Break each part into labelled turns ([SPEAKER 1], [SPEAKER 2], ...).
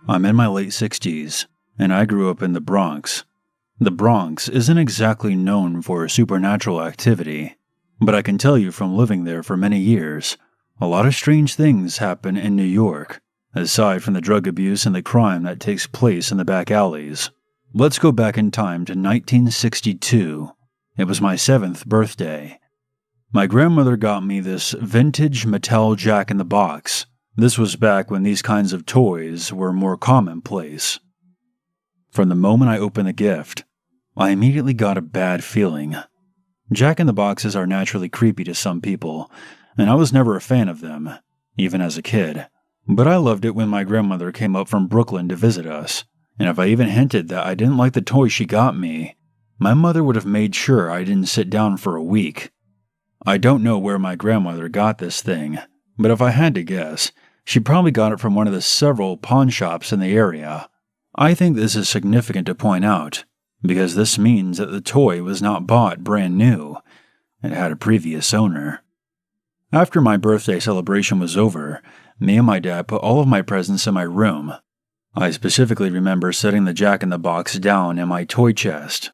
[SPEAKER 1] I'm in my late 60s, and I grew up in the Bronx. The Bronx isn't exactly known for supernatural activity, but I can tell you from living there for many years, a lot of strange things happen in New York, aside from the drug abuse and the crime that takes place in the back alleys. Let's go back in time to 1962. It was my 7th birthday. My grandmother got me this vintage Mattel Jack-in-the-Box. This was back when these kinds of toys were more commonplace. From the moment I opened the gift, I immediately got a bad feeling. Jack-in-the-Boxes are naturally creepy to some people, and I was never a fan of them, even as a kid. But I loved it when my grandmother came up from Brooklyn to visit us, and if I even hinted that I didn't like the toy she got me, my mother would have made sure I didn't sit down for a week. I don't know where my grandmother got this thing, but if I had to guess, she probably got it from one of the several pawn shops in the area. I think this is significant to point out, because this means that the toy was not bought brand new. It had a previous owner. After my birthday celebration was over, me and my dad put all of my presents in my room. I specifically remember setting the Jack-in-the-Box down in my toy chest.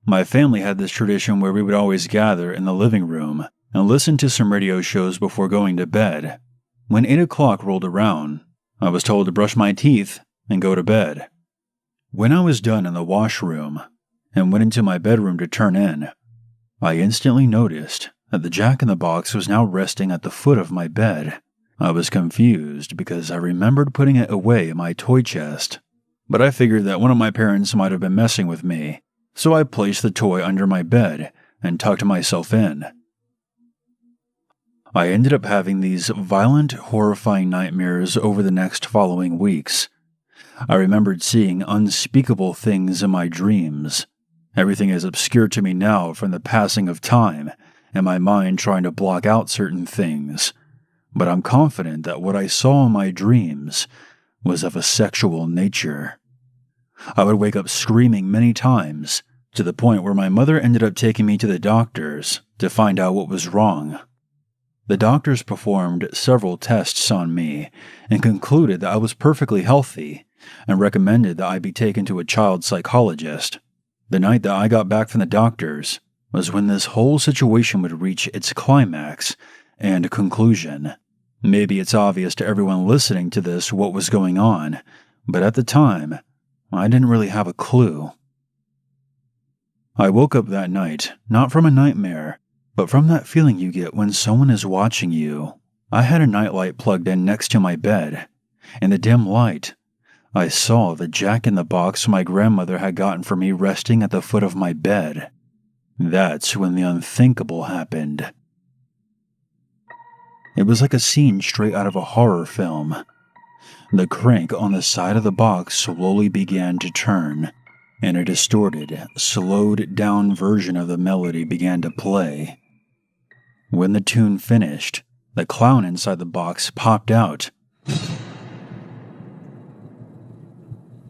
[SPEAKER 1] My family had this tradition where we would always gather in the living room and listen to some radio shows before going to bed. When 8 o'clock rolled around, I was told to brush my teeth and go to bed. When I was done in the washroom and went into my bedroom to turn in, I instantly noticed that the Jack-in-the-Box was now resting at the foot of my bed. I was confused because I remembered putting it away in my toy chest, but I figured that one of my parents might have been messing with me, so I placed the toy under my bed and tucked myself in. I ended up having these violent, horrifying nightmares over the next following weeks. I remembered seeing unspeakable things in my dreams. Everything is obscure to me now from the passing of time and my mind trying to block out certain things, but I'm confident that what I saw in my dreams was of a sexual nature. I would wake up screaming many times, to the point where my mother ended up taking me to the doctors to find out what was wrong. The doctors performed several tests on me and concluded that I was perfectly healthy and recommended that I be taken to a child psychologist. The night that I got back from the doctors was when this whole situation would reach its climax and conclusion. Maybe it's obvious to everyone listening to this what was going on, but at the time, I didn't really have a clue. I woke up that night, not from a nightmare, but from that feeling you get when someone is watching you. I had a nightlight plugged in next to my bed. In the dim light, I saw the Jack-in-the-Box my grandmother had gotten for me resting at the foot of my bed. That's when the unthinkable happened. It was like a scene straight out of a horror film. The crank on the side of the box slowly began to turn, and a distorted, slowed-down version of the melody began to play. When the tune finished, the clown inside the box popped out.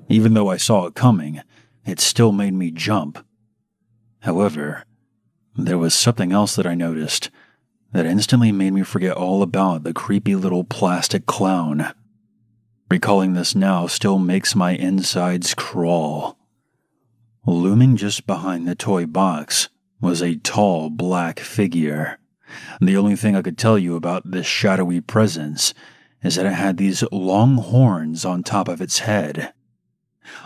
[SPEAKER 1] Even though I saw it coming, it still made me jump. However, there was something else that I noticed that instantly made me forget all about the creepy little plastic clown. Recalling this now still makes my insides crawl. Looming just behind the toy box was a tall black figure. The only thing I could tell you about this shadowy presence is that it had these long horns on top of its head.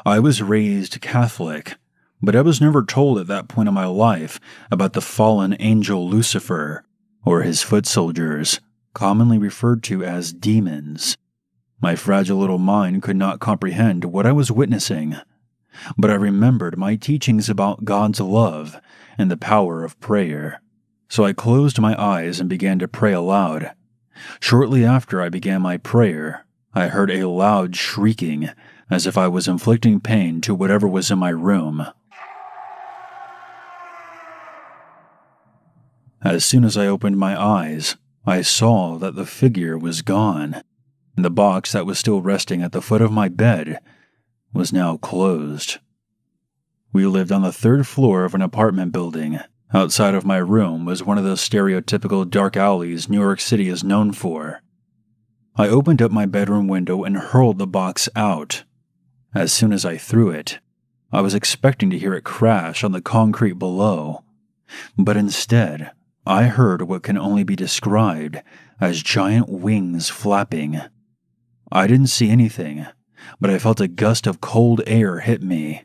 [SPEAKER 1] I was raised Catholic, but I was never told at that point in my life about the fallen angel Lucifer, or his foot soldiers, commonly referred to as demons. My fragile little mind could not comprehend what I was witnessing, but I remembered my teachings about God's love and the power of prayer. So I closed my eyes and began to pray aloud. Shortly after I began my prayer, I heard a loud shrieking, as if I was inflicting pain to whatever was in my room. As soon as I opened my eyes, I saw that the figure was gone. The box that was still resting at the foot of my bed was now closed. We lived on the 3rd floor of an apartment building, Outside of my room was one of those stereotypical dark alleys New York City is known for. I opened up my bedroom window and hurled the box out. As soon as I threw it, I was expecting to hear it crash on the concrete below, but instead, I heard what can only be described as giant wings flapping. I didn't see anything, but I felt a gust of cold air hit me,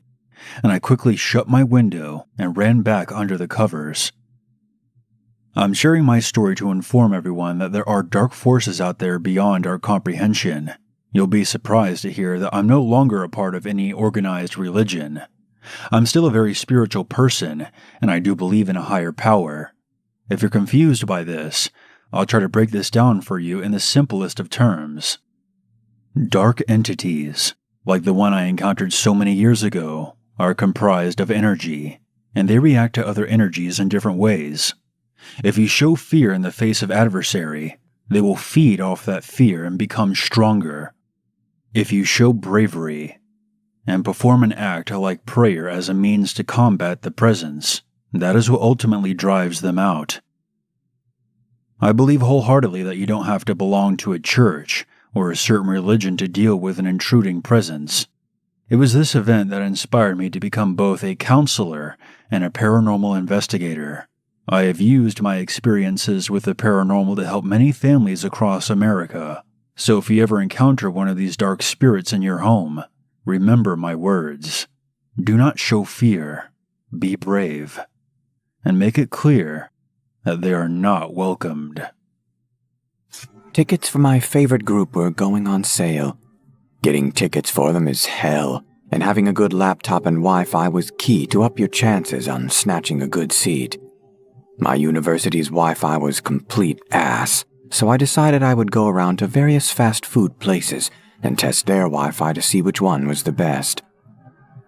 [SPEAKER 1] and I quickly shut my window and ran back under the covers. I'm sharing my story to inform everyone that there are dark forces out there beyond our comprehension. You'll be surprised to hear that I'm no longer a part of any organized religion. I'm still a very spiritual person, and I do believe in a higher power. If you're confused by this, I'll try to break this down for you in the simplest of terms. Dark entities, like the one I encountered so many years ago, are comprised of energy, and they react to other energies in different ways. If you show fear in the face of adversary, they will feed off that fear and become stronger. If you show bravery and perform an act like prayer as a means to combat the presence, that is what ultimately drives them out. I believe wholeheartedly that you don't have to belong to a church or a certain religion to deal with an intruding presence. It was this event that inspired me to become both a counselor and a paranormal investigator. I have used my experiences with the paranormal to help many families across America. So if you ever encounter one of these dark spirits in your home, remember my words. Do not show fear. Be brave. And make it clear that they are not welcomed.
[SPEAKER 2] Tickets for my favorite group were going on sale. Getting tickets for them is hell, and having a good laptop and Wi-Fi was key to up your chances on snatching a good seat. My university's Wi-Fi was complete ass, so I decided I would go around to various fast food places and test their Wi-Fi to see which one was the best.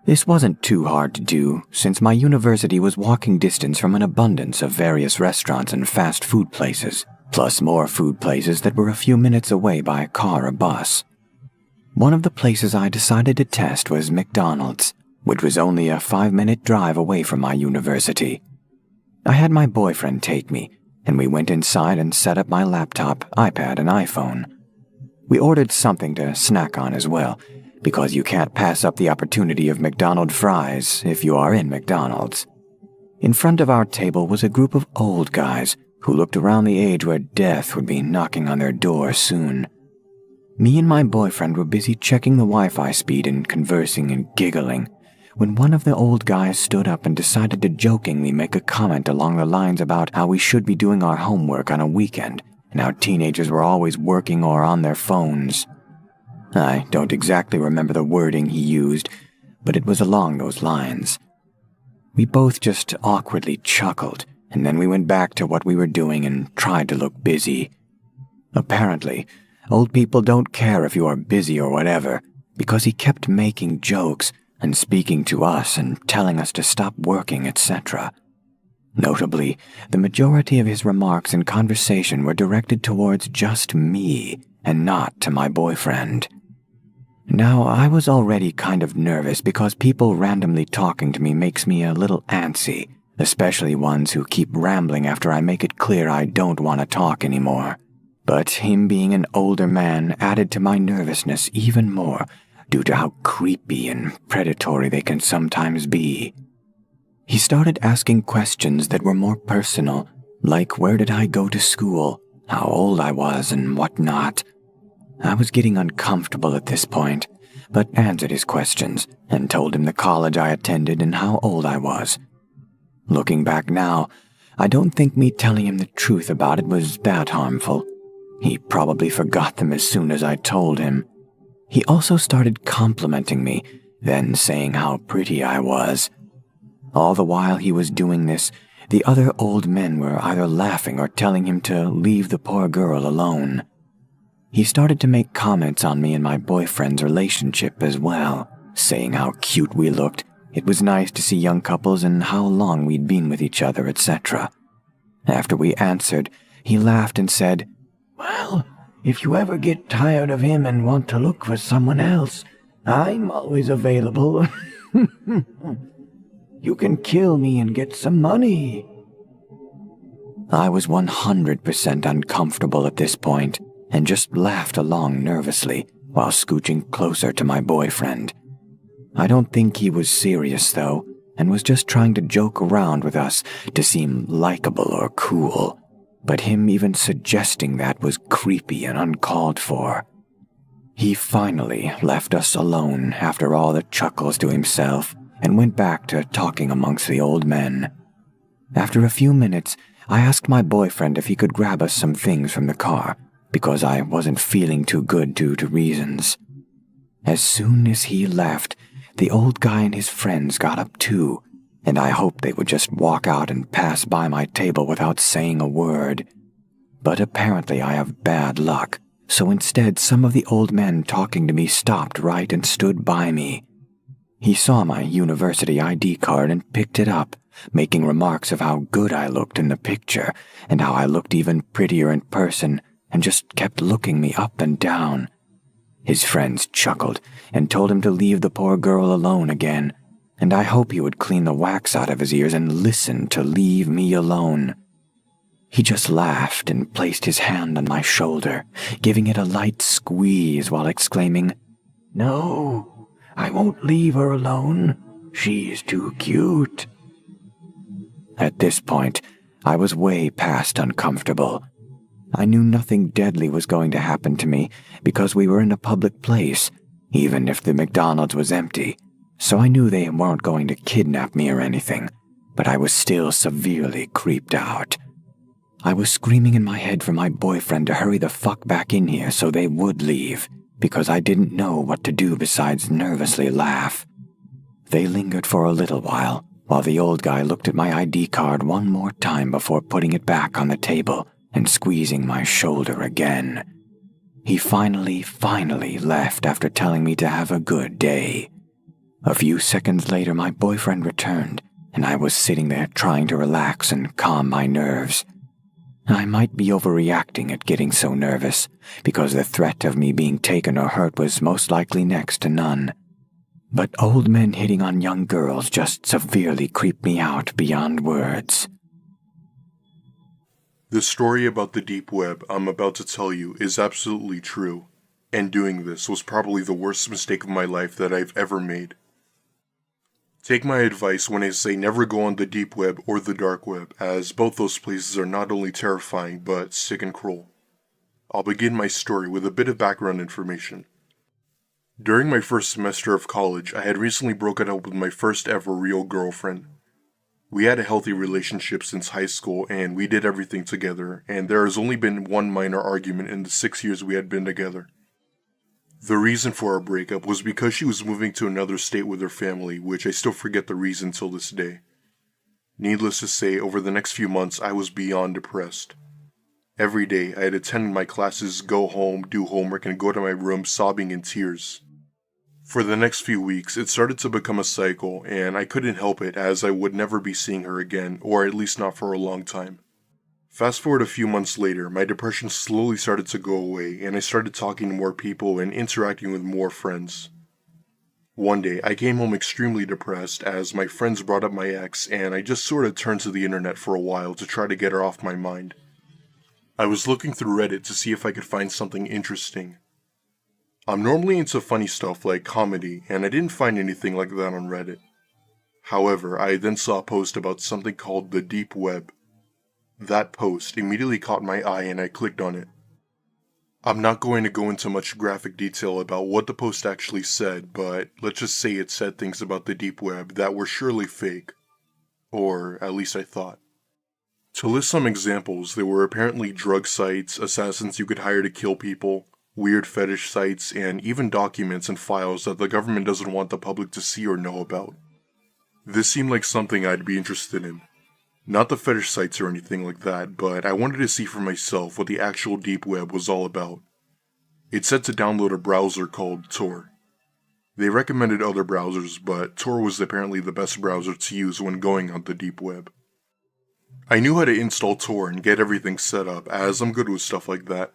[SPEAKER 2] This wasn't too hard to do, since my university was walking distance from an abundance of various restaurants and fast food places, plus more food places that were a few minutes away by car or bus. One of the places I decided to test was McDonald's, which was only a 5-minute drive away from my university. I had my boyfriend take me, and we went inside and set up my laptop, iPad, and iPhone. We ordered something to snack on as well, because you can't pass up the opportunity of McDonald's fries if you are in McDonald's. In front of our table was a group of old guys who looked around the age where death would be knocking on their door soon. Me and my boyfriend were busy checking the Wi-Fi speed and conversing and giggling, when one of the old guys stood up and decided to jokingly make a comment along the lines about how we should be doing our homework on a weekend, and how teenagers were always working or on their phones. I don't exactly remember the wording he used, but it was along those lines. We both just awkwardly chuckled, and then we went back to what we were doing and tried to look busy. Apparently, old people don't care if you are busy or whatever, because he kept making jokes and speaking to us and telling us to stop working, etc. Notably, the majority of his remarks and conversation were directed towards just me and not to my boyfriend. Now, I was already kind of nervous because people randomly talking to me makes me a little antsy, especially ones who keep rambling after I make it clear I don't want to talk anymore. But him being an older man added to my nervousness even more due to how creepy and predatory they can sometimes be. He started asking questions that were more personal, like where did I go to school, how old I was, and whatnot. I was getting uncomfortable at this point, but answered his questions and told him the college I attended and how old I was. Looking back now, I don't think me telling him the truth about it was that harmful. He probably forgot them as soon as I told him. He also started complimenting me, then saying how pretty I was. All the while he was doing this, the other old men were either laughing or telling him to leave the poor girl alone. He started to make comments on me and my boyfriend's relationship as well, saying how cute we looked, it was nice to see young couples and how long we'd been with each other, etc. After we answered, he laughed and said, "Well, if you ever get tired of him and want to look for someone else, I'm always available. You can kill me and get some money. I was 100% uncomfortable at this point and just laughed along nervously while scooching closer to my boyfriend. I don't think he was serious though, and was just trying to joke around with us to seem likable or cool, but him even suggesting that was creepy and uncalled for. He finally left us alone after all the chuckles to himself and went back to talking amongst the old men. After a few minutes, I asked my boyfriend if he could grab us some things from the car, because I wasn't feeling too good due to reasons. As soon as he left, the old guy and his friends got up too, and I hoped they would just walk out and pass by my table without saying a word. But apparently I have bad luck, so instead some of the old men talking to me stopped right and stood by me. He saw my university ID card and picked it up, making remarks of how good I looked in the picture and how I looked even prettier in person, and just kept looking me up and down. His friends chuckled and told him to leave the poor girl alone again, and I hope he would clean the wax out of his ears and listen to leave me alone. He just laughed and placed his hand on my shoulder, giving it a light squeeze while exclaiming, "No, I won't leave her alone. She's too cute." At this point, I was way past uncomfortable. I knew nothing deadly was going to happen to me because we were in a public place, even if the McDonald's was empty, so I knew they weren't going to kidnap me or anything, but I was still severely creeped out. I was screaming in my head for my boyfriend to hurry the fuck back in here so they would leave, because I didn't know what to do besides nervously laugh. They lingered for a little while the old guy looked at my ID card one more time before putting it back on the table and squeezing my shoulder again. He finally left after telling me to have a good day. A few seconds later, my boyfriend returned, and I was sitting there trying to relax and calm my nerves. I might be overreacting at getting so nervous, because the threat of me being taken or hurt was most likely next to none. But old men hitting on young girls just severely creeped me out beyond words.
[SPEAKER 3] The story about the deep web I'm about to tell you is absolutely true, and doing this was probably the worst mistake of my life that I've ever made. Take my advice when I say never go on the deep web or the dark web, as both those places are not only terrifying but sick and cruel. I'll begin my story with a bit of background information. During my first semester of college, I had recently broken up with my first ever real girlfriend. We had a healthy relationship since high school, and we did everything together, and there has only been one minor argument in the 6 years we had been together. The reason for our breakup was because she was moving to another state with her family, which I still forget the reason till this day. Needless to say, over the next few months, I was beyond depressed. Every day, I had attended my classes, go home, do homework, and go to my room sobbing in tears. For the next few weeks, it started to become a cycle, and I couldn't help it as I would never be seeing her again, or at least not for a long time. Fast forward a few months later, my depression slowly started to go away, and I started talking to more people and interacting with more friends. One day, I came home extremely depressed as my friends brought up my ex, and I just sort of turned to the internet for a while to try to get her off my mind. I was looking through Reddit to see if I could find something interesting. I'm normally into funny stuff like comedy, and I didn't find anything like that on Reddit. However, I then saw a post about something called the deep web. That post immediately caught my eye and I clicked on it. I'm not going to go into much graphic detail about what the post actually said, but let's just say it said things about the deep web that were surely fake. Or at least I thought. To list some examples, there were apparently drug sites, assassins you could hire to kill people, weird fetish sites, and even documents and files that the government doesn't want the public to see or know about. This seemed like something I'd be interested in. Not the fetish sites or anything like that, but I wanted to see for myself what the actual deep web was all about. It said to download a browser called Tor. They recommended other browsers, but Tor was apparently the best browser to use when going on the deep web. I knew how to install Tor and get everything set up, as I'm good with stuff like that.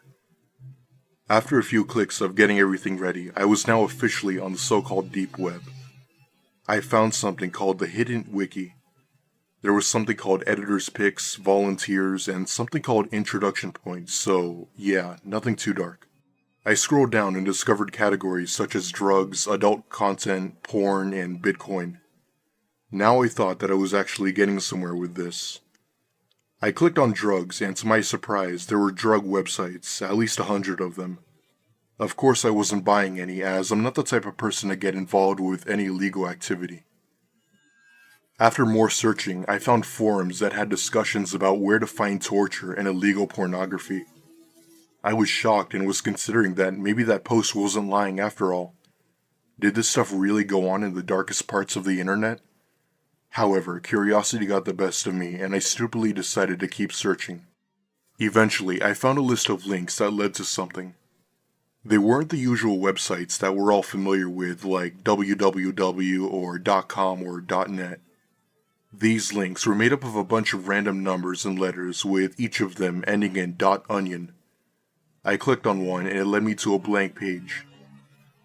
[SPEAKER 3] After a few clicks of getting everything ready, I was now officially on the so-called deep web. I found something called the Hidden Wiki. There was something called editor's picks, volunteers, and something called introduction points, so yeah, nothing too dark. I scrolled down and discovered categories such as drugs, adult content, porn, and Bitcoin. Now I thought that I was actually getting somewhere with this. I clicked on drugs, and to my surprise, there were drug websites, at least 100 of them. Of course I wasn't buying any, as I'm not the type of person to get involved with any illegal activity. After more searching, I found forums that had discussions about where to find torture and illegal pornography. I was shocked and was considering that maybe that post wasn't lying after all. Did this stuff really go on in the darkest parts of the internet? However, curiosity got the best of me, and I stupidly decided to keep searching. Eventually, I found a list of links that led to something. They weren't the usual websites that we're all familiar with, like www or .com or .net. These links were made up of a bunch of random numbers and letters, with each of them ending in .onion. I clicked on one and it led me to a blank page.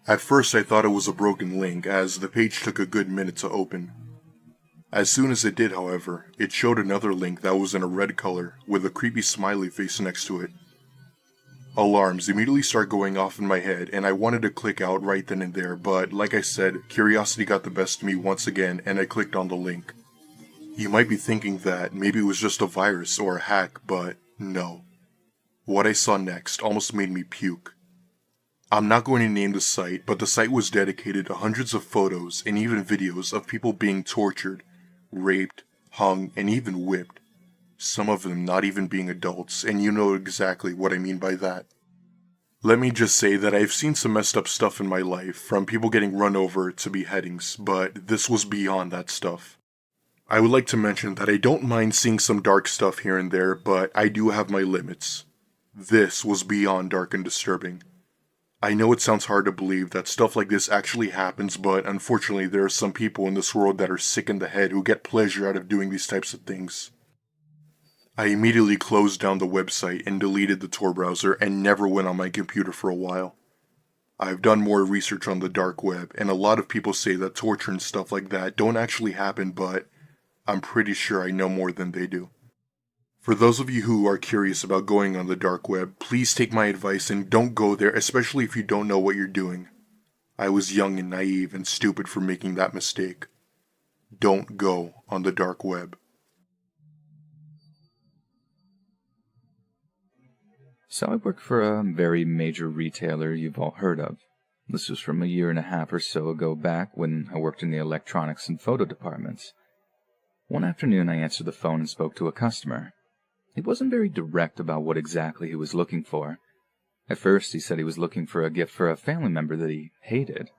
[SPEAKER 3] At first I thought it was a broken link, as the page took a good minute to open. As soon as it did, however, it showed another link that was in a red color, with a creepy smiley face next to it. Alarms immediately start going off in my head, and I wanted to click out right then and there, but like I said, curiosity got the best of me once again, and I clicked on the link. You might be thinking that maybe it was just a virus or a hack, but no. What I saw next almost made me puke. I'm not going to name the site, but the site was dedicated to hundreds of photos and even videos of people being tortured, raped, hung, and even whipped. Some of them not even being adults, and you know exactly what I mean by that. Let me just say that I've seen some messed up stuff in my life, from people getting run over to beheadings, but this was beyond that stuff. I would like to mention that I don't mind seeing some dark stuff here and there, but I do have my limits. This was beyond dark and disturbing. I know it sounds hard to believe that stuff like this actually happens, but unfortunately there are some people in this world that are sick in the head who get pleasure out of doing these types of things. I immediately closed down the website and deleted the Tor browser and never went on my computer for a while. I've done more research on the dark web, and a lot of people say that torture and stuff like that don't actually happen, but I'm pretty sure I know more than they do. For those of you who are curious about going on the dark web, please take my advice and don't go there, especially if you don't know what you're doing. I was young and naive and stupid for making that mistake. Don't go on the dark web.
[SPEAKER 4] So I work for a very major retailer you've all heard of. This was from 1.5 years or so ago back when I worked in the electronics and photo departments. One afternoon I answered the phone and spoke to a customer. He wasn't very direct about what exactly he was looking for. At first he said he was looking for a gift for a family member that he hated.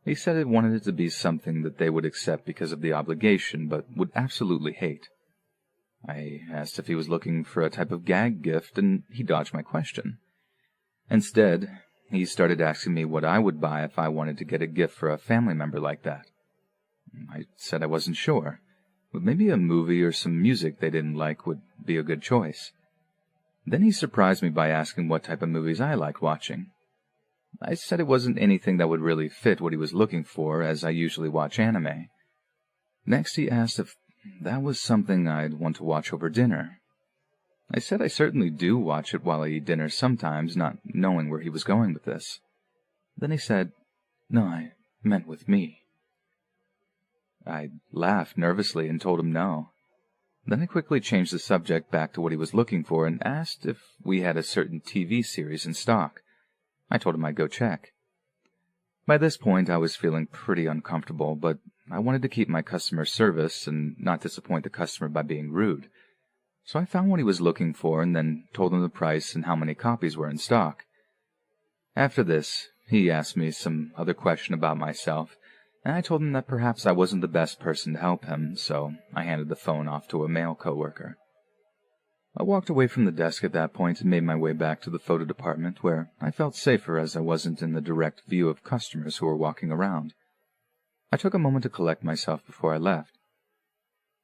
[SPEAKER 4] He said he wanted it to be something that they would accept because of the obligation, but would absolutely hate. I asked if he was looking for a type of gag gift, and he dodged my question. Instead, he started asking me what I would buy if I wanted to get a gift for a family member like that. I said I wasn't sure, but maybe a movie or some music they didn't like would be a good choice. Then he surprised me by asking what type of movies I liked watching. I said it wasn't anything that would really fit what he was looking for, as I usually watch anime. Next he asked if that was something I'd want to watch over dinner. I said I certainly do watch it while I eat dinner sometimes, not knowing where he was going with this. Then he said, "No, I meant with me." I laughed nervously and told him no. Then I quickly changed the subject back to what he was looking for and asked if we had a certain TV series in stock. I told him I'd go check. By this point, I was feeling pretty uncomfortable, but I wanted to keep my customer service and not disappoint the customer by being rude. So I found what he was looking for and then told him the price and how many copies were in stock. After this, he asked me some other question about myself, and I told him that perhaps I wasn't the best person to help him, so I handed the phone off to a male coworker. I walked away from the desk at that point and made my way back to the photo department, where I felt safer as I wasn't in the direct view of customers who were walking around. I took a moment to collect myself before I left.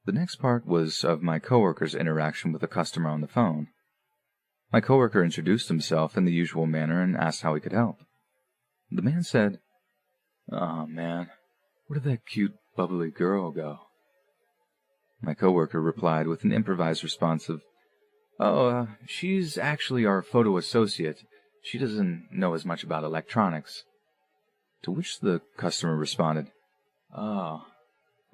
[SPEAKER 4] The next part was of my coworker's interaction with a customer on the phone. My coworker introduced himself in the usual manner and asked how he could help. The man said, "Aw, man, where did that cute, bubbly girl go?" My coworker replied with an improvised response of, "Oh, she's actually our photo associate. She doesn't know as much about electronics." To which the customer responded, "Oh,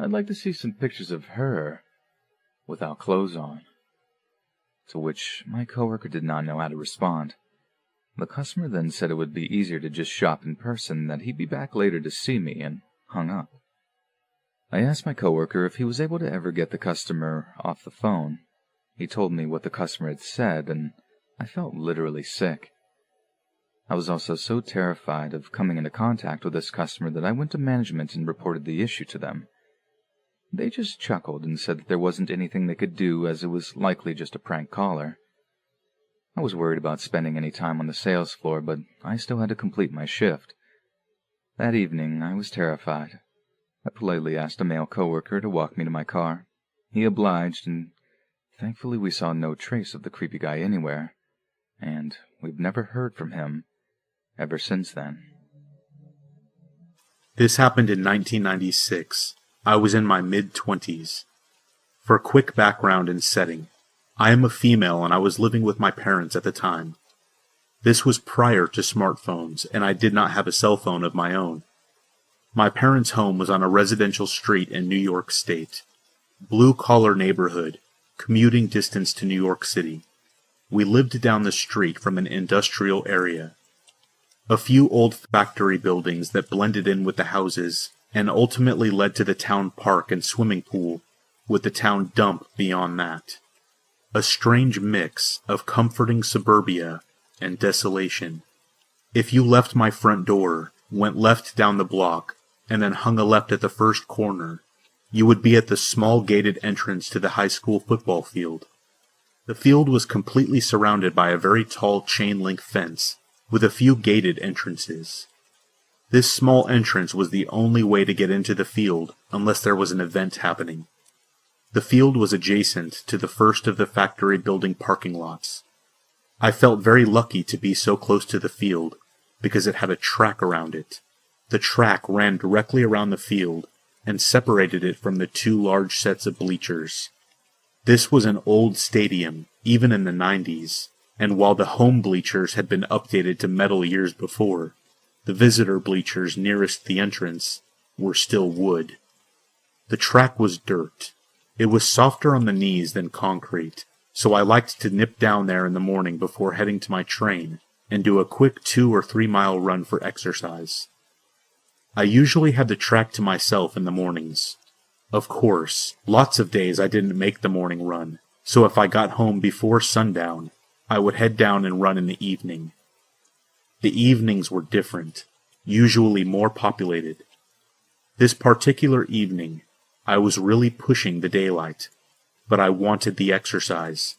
[SPEAKER 4] I'd like to see some pictures of her without clothes on." To which my coworker did not know how to respond. The customer then said it would be easier to just shop in person, that he'd be back later to see me, and hung up. I asked my coworker if he was able to ever get the customer off the phone. He told me what the customer had said, and I felt literally sick. I was also so terrified of coming into contact with this customer that I went to management and reported the issue to them. They just chuckled and said that there wasn't anything they could do, as it was likely just a prank caller. I was worried about spending any time on the sales floor, but I still had to complete my shift. That evening, I was terrified. I politely asked a male coworker to walk me to my car. He obliged, and thankfully we saw no trace of the creepy guy anywhere, and we've never heard from him ever since then.
[SPEAKER 5] This happened in 1996. I was in my mid-20s. For a quick background and setting, I am a female and I was living with my parents at the time. This was prior to smartphones, and I did not have a cell phone of my own. My parents' home was on a residential street in New York State. Blue-collar neighborhood, commuting distance to New York City. We lived down the street from an industrial area. A few old factory buildings that blended in with the houses and ultimately led to the town park and swimming pool, with the town dump beyond that. A strange mix of comforting suburbia and desolation. If you left my front door, went left down the block, and then hung a left at the first corner, you would be at the small gated entrance to the high school football field. The field was completely surrounded by a very tall chain-link fence, with a few gated entrances. This small entrance was the only way to get into the field unless there was an event happening. The field was adjacent to the first of the factory building parking lots. I felt very lucky to be so close to the field because it had a track around it. The track ran directly around the field and separated it from the two large sets of bleachers. This was an old stadium, even in the 90s, and while the home bleachers had been updated to metal years before, the visitor bleachers nearest the entrance were still wood. The track was dirt. It was softer on the knees than concrete, so I liked to nip down there in the morning before heading to my train and do a quick 2 or 3 mile run for exercise. I usually had the track to myself in the mornings. Of course, lots of days I didn't make the morning run, so if I got home before sundown, I would head down and run in the evening. The evenings were different, usually more populated. This particular evening, I was really pushing the daylight, but I wanted the exercise.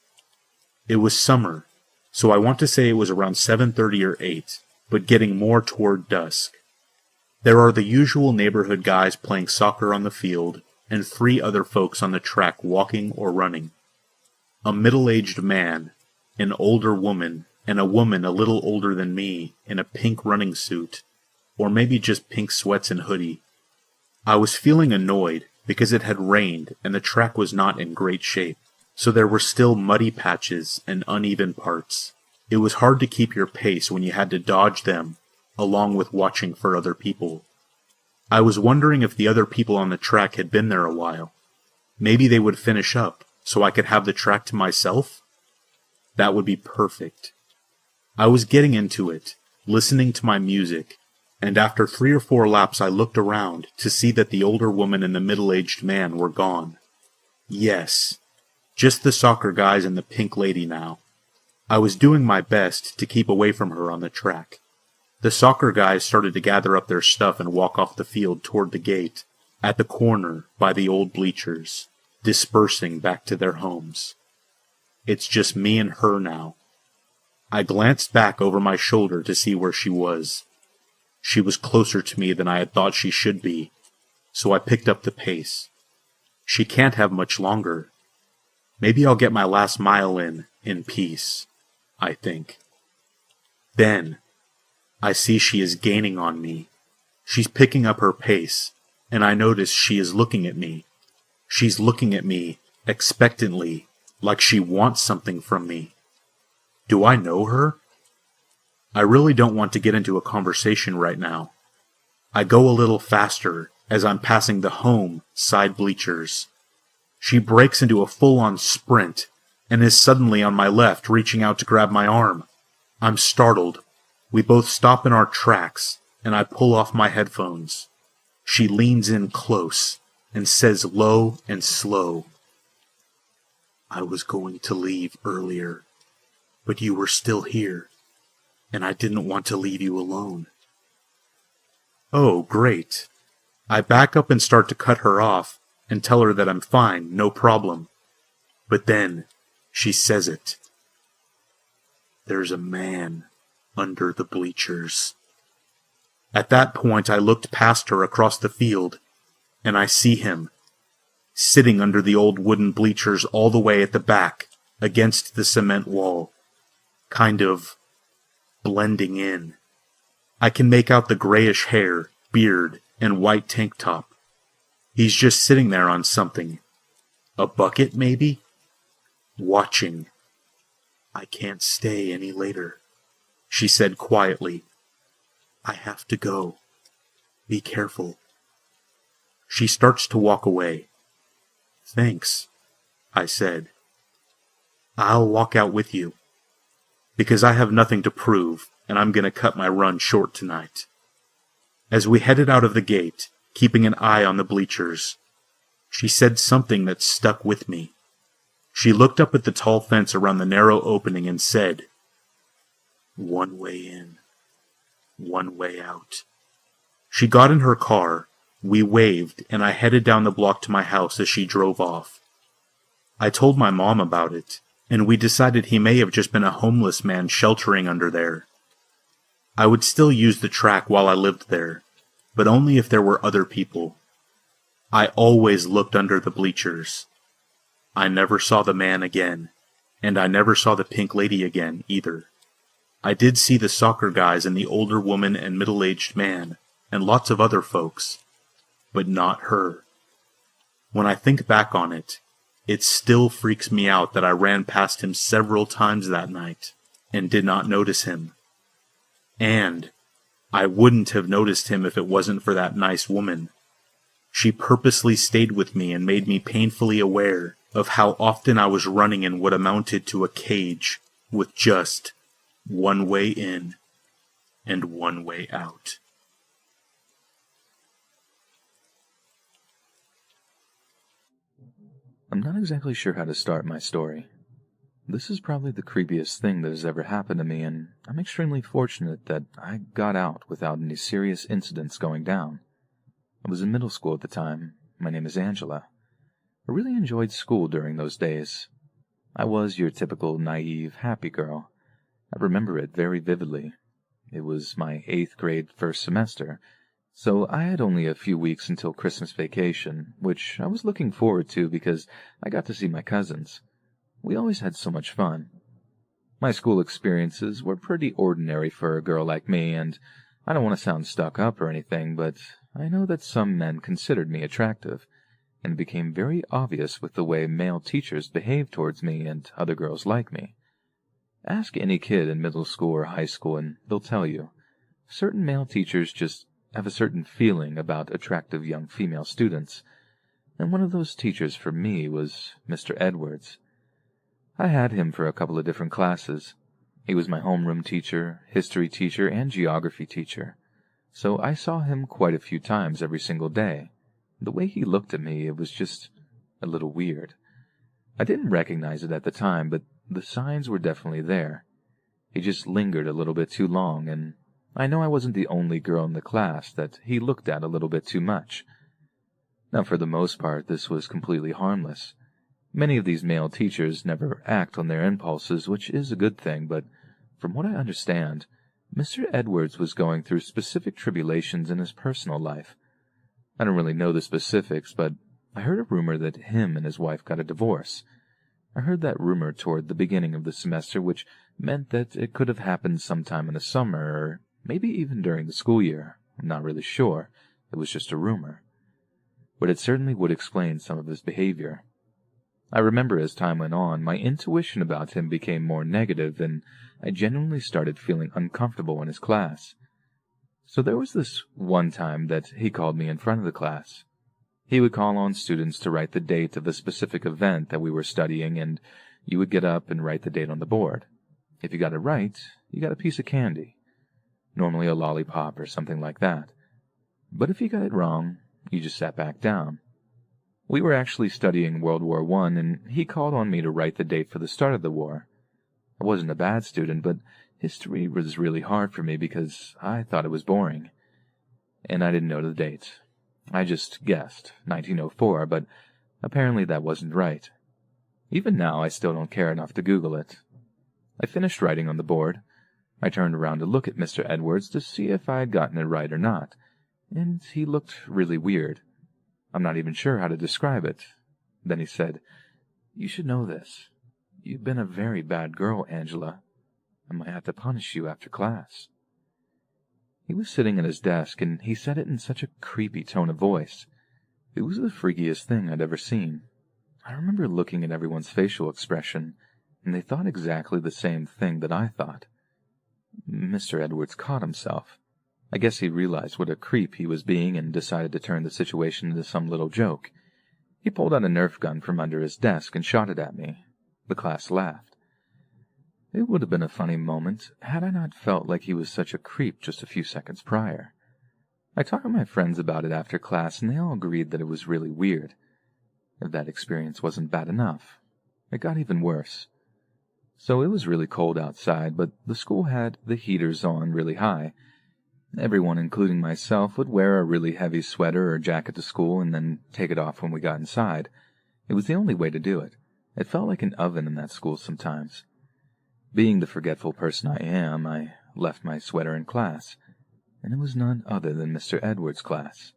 [SPEAKER 5] It was summer, so I want to say it was around 7:30 or 8, but getting more toward dusk. There are the usual neighborhood guys playing soccer on the field, and 3 other folks on the track walking or running. A middle-aged man, an older woman, and a woman a little older than me in a pink running suit, or maybe just pink sweats and hoodie. I was feeling annoyed because it had rained and the track was not in great shape, so there were still muddy patches and uneven parts. It was hard to keep your pace when you had to dodge them, along with watching for other people. I was wondering if the other people on the track had been there a while. Maybe they would finish up, so I could have the track to myself? That would be perfect. I was getting into it, listening to my music, and after 3 or 4 laps I looked around to see that the older woman and the middle-aged man were gone. Yes, just the soccer guys and the pink lady now. I was doing my best to keep away from her on the track. The soccer guys started to gather up their stuff and walk off the field toward the gate, at the corner by the old bleachers, dispersing back to their homes. It's just me and her now. I glanced back over my shoulder to see where she was. She was closer to me than I had thought she should be, so I picked up the pace. She can't have much longer. Maybe I'll get my last mile in peace, I think. Then, I see she is gaining on me. She's picking up her pace, and I notice she is looking at me. She's looking at me, expectantly, like she wants something from me. Do I know her? I really don't want to get into a conversation right now. I go a little faster as I'm passing the home side bleachers. She breaks into a full-on sprint and is suddenly on my left, reaching out to grab my arm. I'm startled. We both stop in our tracks, and I pull off my headphones. She leans in close and says low and slow, "I was going to leave earlier, but you were still here, and I didn't want to leave you alone." Oh, great. I back up and start to cut her off and tell her that I'm fine, no problem. But then she says it. "There's a man under the bleachers." At that point, I looked past her across the field, and I see him, sitting under the old wooden bleachers all the way at the back, against the cement wall, kind of blending in. I can make out the grayish hair, beard, and white tank top. He's just sitting there on something. A bucket, maybe? Watching. "I can't stay any later," she said quietly. "I have to go. Be careful." She starts to walk away. "Thanks," I said. "I'll walk out with you, because I have nothing to prove, and I'm going to cut my run short tonight." As we headed out of the gate, keeping an eye on the bleachers, she said something that stuck with me. She looked up at the tall fence around the narrow opening and said, "One way in, one way out." She got in her car, we waved, and I headed down the block to my house as she drove off. I told my mom about it, and we decided he may have just been a homeless man sheltering under there. I would still use the track while I lived there, but only if there were other people. I always looked under the bleachers. I never saw the man again, and I never saw the pink lady again either. I did see the soccer guys and the older woman and middle-aged man, and lots of other folks, but not her. When I think back on it, it still freaks me out that I ran past him several times that night and did not notice him. And I wouldn't have noticed him if it wasn't for that nice woman. She purposely stayed with me and made me painfully aware of how often I was running in what amounted to a cage with just one way in and one way out.
[SPEAKER 4] I'm not exactly sure how to start my story. This is probably the creepiest thing that has ever happened to me, and I'm extremely fortunate that I got out without any serious incidents going down. I was in middle school at the time. My name is Angela. I really enjoyed school during those days. I was your typical naive, happy girl. I remember it very vividly. It was my 8th grade first semester, so I had only a few weeks until Christmas vacation, which I was looking forward to because I got to see my cousins. We always had so much fun. My school experiences were pretty ordinary for a girl like me, and I don't want to sound stuck up or anything, but I know that some men considered me attractive, and it became very obvious with the way male teachers behaved towards me and other girls like me. Ask any kid in middle school or high school, and they'll tell you. Certain male teachers just have a certain feeling about attractive young female students, and one of those teachers for me was Mr. Edwards. I had him for a couple of different classes. He was my homeroom teacher, history teacher, and geography teacher, so I saw him quite a few times every single day. The way he looked at me, it was just a little weird. I didn't recognize it at the time, but the signs were definitely there. He just lingered a little bit too long, and I know I wasn't the only girl in the class that he looked at a little bit too much. Now, for the most part, this was completely harmless. Many of these male teachers never act on their impulses, which is a good thing, but from what I understand, Mr. Edwards was going through specific tribulations in his personal life. I don't really know the specifics, but I heard a rumor that him and his wife got a divorce. I heard that rumor toward the beginning of the semester, which meant that it could have happened sometime in the summer, or maybe even during the school year. I'm not really sure. It was just a rumor. but it certainly would explain some of his behavior. I remember as time went on, my intuition about him became more negative, and I genuinely started feeling uncomfortable in his class. So there was this one time that he called me in front of the class. He would call on students to write the date of a specific event that we were studying, and you would get up and write the date on the board. If you got it right, you got a piece of candy, normally a lollipop or something like that. But if you got it wrong, you just sat back down. We were actually studying World War I, and he called on me to write the date for the start of the war. I wasn't a bad student, but history was really hard for me because I thought it was boring. And I didn't know the date. I just guessed 1904, but apparently that wasn't right. Even now, I still don't care enough to Google it. I finished writing on the board. I turned around to look at Mr. Edwards to see if I had gotten it right or not, and he looked really weird. I'm not even sure how to describe it. Then he said, "You should know this. You've been a very bad girl, Angela. I might have to punish you after class." He was sitting at his desk, and he said it in such a creepy tone of voice. It was the freakiest thing I'd ever seen. I remember looking at everyone's facial expression, and they thought exactly the same thing that I thought. Mr. Edwards caught himself. I guess he realized what a creep he was being and decided to turn the situation into some little joke. He pulled out a Nerf gun from under his desk and shot it at me. The class laughed. It would have been a funny moment had I not felt like he was such a creep just a few seconds prior. I talked with my friends about it after class, and they all agreed that it was really weird. If that experience wasn't bad enough, it got even worse. So it was really cold outside, but the school had the heaters on really high. Everyone, including myself, would wear a really heavy sweater or jacket to school and then take it off when we got inside. It was the only way to do it. It felt like an oven in that school sometimes. Being the forgetful person I am, I left my sweater in class, and it was none other than Mr. Edwards' class.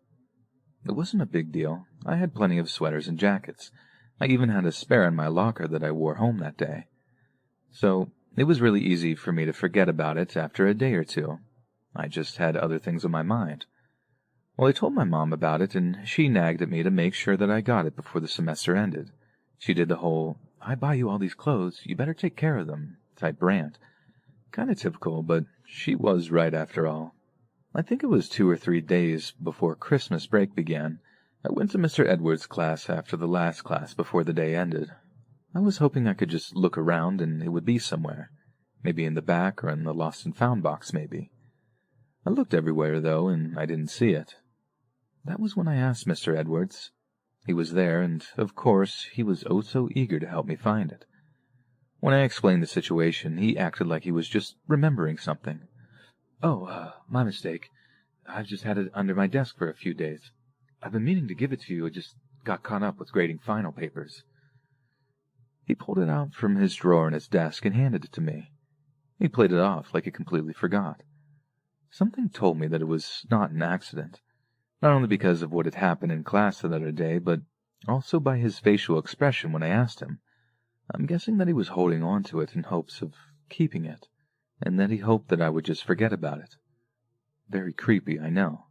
[SPEAKER 4] It wasn't a big deal. I had plenty of sweaters and jackets. I even had a spare in my locker that I wore home that day. So it was really easy for me to forget about it after a day or two. I just had other things on my mind. Well, I told my mom about it, and she nagged at me to make sure that I got it before the semester ended. She did the whole, "I buy you all these clothes, you better take care of them" type rant. Kinda typical, but she was right after all. I think it was 2 or 3 days before Christmas break began. I went to Mr. Edwards' class after the last class before the day ended. I was hoping I could just look around and it would be somewhere. Maybe in the back or in the lost and found box, maybe. I looked everywhere, though, and I didn't see it. That was when I asked Mr. Edwards. He was there, and, of course, he was oh so eager to help me find it. When I explained the situation, he acted like he was just remembering something. "Oh, my mistake. I've just had it under my desk for a few days. I've been meaning to give it to you, I just got caught up with grading final papers." He pulled it out from his drawer in his desk and handed it to me. He played it off like he completely forgot. Something told me that it was not an accident, not only because of what had happened in class that other day, but also by his facial expression when I asked him. I'm guessing that he was holding on to it in hopes of keeping it, and that he hoped that I would just forget about it. Very creepy, I know,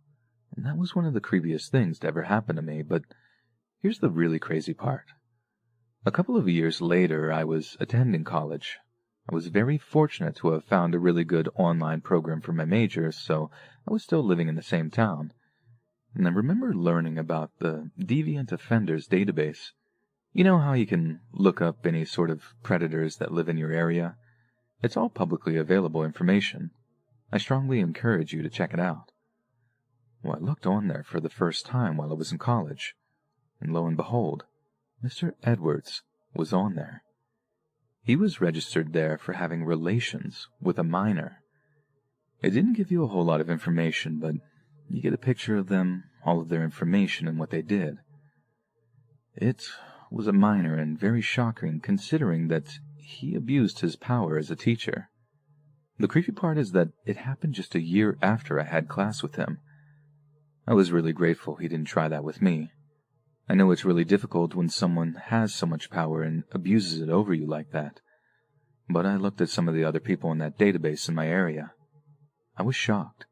[SPEAKER 4] and that was one of the creepiest things to ever happen to me, but here's the really crazy part. A couple of years later, I was attending college. I was very fortunate to have found a really good online program for my major, so I was still living in the same town. And I remember learning about the Deviant Offenders database. You know how you can look up any sort of predators that live in your area? It's all publicly available information. I strongly encourage you to check it out. Well, I looked on there for the first time while I was in college, and lo and behold, Mr. Edwards was on there. He was registered there for having relations with a minor. It didn't give you a whole lot of information, but you get a picture of them, all of their information, and what they did. It was a minor and very shocking considering that he abused his power as a teacher. The creepy part is that it happened just a year after I had class with him. I was really grateful he didn't try that with me. I know it's really difficult when someone has so much power and abuses it over you like that, but I looked at some of the other people in that database in my area. I was shocked.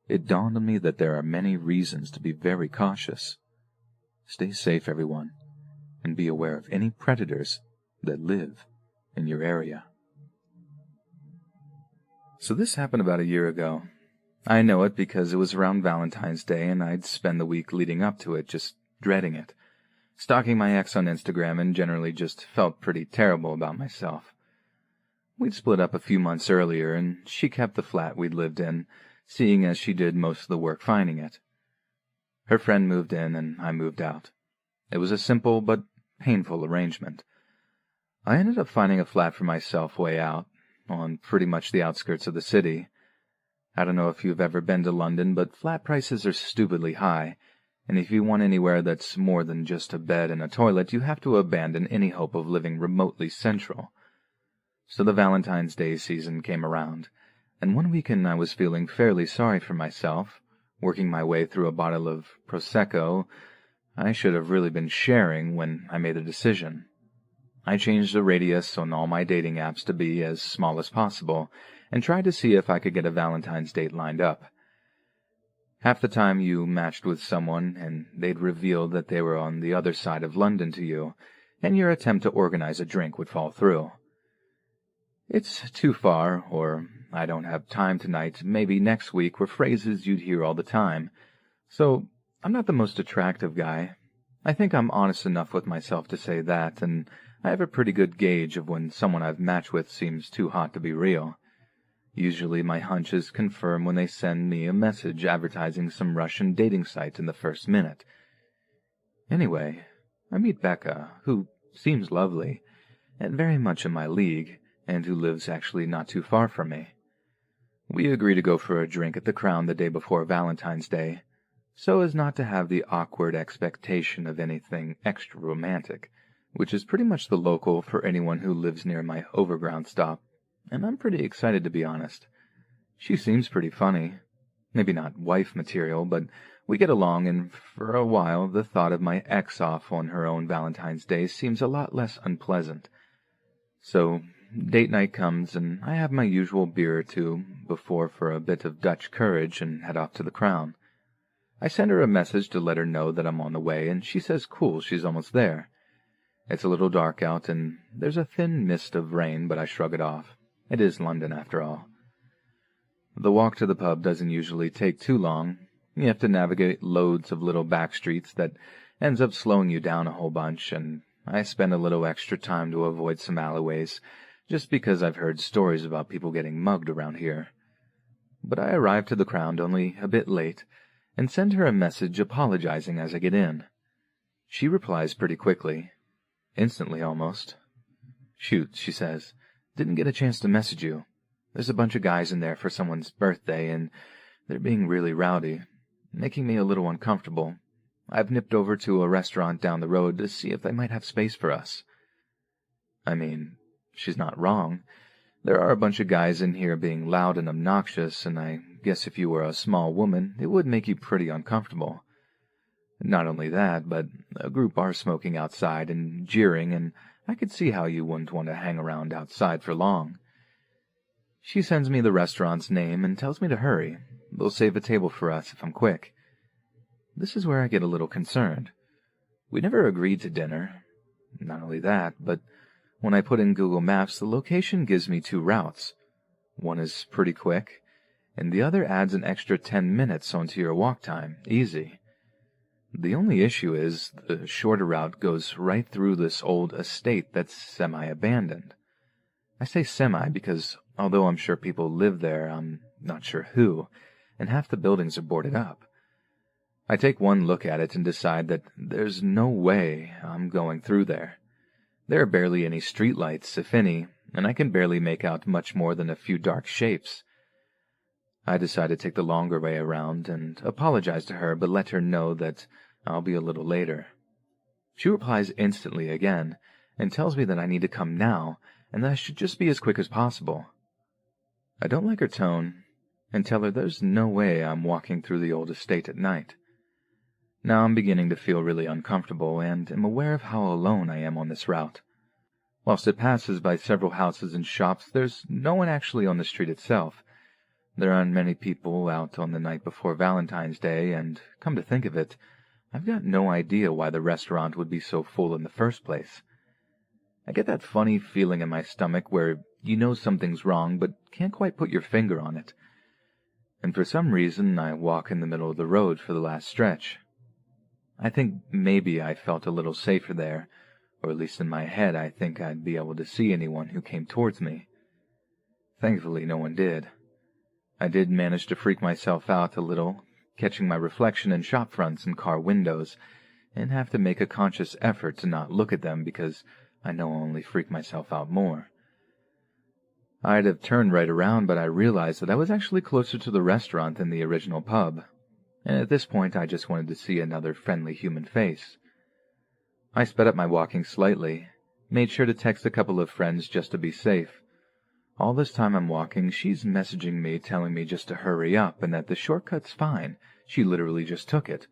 [SPEAKER 4] It dawned on me that there are many reasons to be very cautious. Stay safe, everyone, and be aware of any predators that live in your area. So this happened about a year ago. I know it because it was around Valentine's Day, and I'd spend the week leading up to it just dreading it, stalking my ex on Instagram, and generally just felt pretty terrible about myself. We'd split up a few months earlier, and she kept the flat we'd lived in, seeing as she did most of the work finding it. Her friend moved in, and I moved out. It was a simple but painful arrangement. I ended up finding a flat for myself way out, on pretty much the outskirts of the city. I don't know if you've ever been to London, but flat prices are stupidly high, and if you want anywhere that's more than just a bed and a toilet, you have to abandon any hope of living remotely central. So the Valentine's Day season came around, and one weekend I was feeling fairly sorry for myself, working my way through a bottle of Prosecco. I should have really been sharing when I made a decision. I changed the radius on all my dating apps to be as small as possible, and tried to see if I could get a Valentine's date lined up. Half the time you matched with someone, and they'd reveal that they were on the other side of London to you, and your attempt to organize a drink would fall through. "It's too far," or "I don't have time tonight, maybe next week," were phrases you'd hear all the time. So I'm not the most attractive guy. I think I'm honest enough with myself to say that, and I have a pretty good gauge of when someone I've matched with seems too hot to be real. Usually my hunches confirm when they send me a message advertising some Russian dating site in the first minute. Anyway, I meet Becca, who seems lovely, and very much in my league, and who lives actually not too far from me. We agree to go for a drink at the Crown the day before Valentine's Day, so as not to have the awkward expectation of anything extra romantic, which is pretty much the local for anyone who lives near my overground stop, and I'm pretty excited to be honest. She seems pretty funny. Maybe not wife material, but we get along, and for a while the thought of my ex off on her own Valentine's Day seems a lot less unpleasant. So date night comes, and I have my usual beer or two before for a bit of Dutch courage and head off to the Crown. I send her a message to let her know that I'm on the way, and she says cool, she's almost there. It's a little dark out, and there's a thin mist of rain, but I shrug it off. It is London, after all. The walk to the pub doesn't usually take too long. You have to navigate loads of little back streets that ends up slowing you down a whole bunch, and I spend a little extra time to avoid some alleyways, just because I've heard stories about people getting mugged around here. But I arrive to the Crown only a bit late, and send her a message apologizing as I get in. She replies pretty quickly. Instantly, almost. "Shoot," she says. "Didn't get a chance to message you. There's a bunch of guys in there for someone's birthday, and they're being really rowdy, making me a little uncomfortable. I've nipped over to a restaurant down the road to see if they might have space for us." I mean, she's not wrong. There are a bunch of guys in here being loud and obnoxious, and I guess if you were a small woman, it would make you pretty uncomfortable. Not only that, but a group are smoking outside and jeering, and I could see how you wouldn't want to hang around outside for long. She sends me the restaurant's name and tells me to hurry. They'll save a table for us if I'm quick. This is where I get a little concerned. We never agreed to dinner. Not only that, but when I put in Google Maps, the location gives me 2 routes. One is pretty quick, and the other adds an extra 10 minutes onto your walk time, easy. The only issue is the shorter route goes right through this old estate that's semi-abandoned. I say semi because, although I'm sure people live there, I'm not sure who, and half the buildings are boarded up. I take one look at it and decide that there's no way I'm going through there. There are barely any streetlights, if any, and I can barely make out much more than a few dark shapes. I decide to take the longer way around and apologize to her, but let her know that I'll be a little later. She replies instantly again, and tells me that I need to come now, and that I should just be as quick as possible. I don't like her tone, and tell her there's no way I'm walking through the old estate at night. Now I'm beginning to feel really uncomfortable, and am aware of how alone I am on this route. Whilst it passes by several houses and shops, there's no one actually on the street itself. There aren't many people out on the night before Valentine's Day, and, come to think of it, I've got no idea why the restaurant would be so full in the first place. I get that funny feeling in my stomach where you know something's wrong but can't quite put your finger on it. And for some reason, I walk in the middle of the road for the last stretch. I think maybe I felt a little safer there, or at least in my head I think I'd be able to see anyone who came towards me. Thankfully, no one did. I did manage to freak myself out a little, catching my reflection in shop fronts and car windows, and have to make a conscious effort to not look at them because I know I'll only freak myself out more. I'd have turned right around, but I realized that I was actually closer to the restaurant than the original pub, and at this point I just wanted to see another friendly human face. I sped up my walking slightly, made sure to text a couple of friends just to be safe. All this time I'm walking, she's messaging me telling me just to hurry up and that the shortcut's fine. She literally just took it.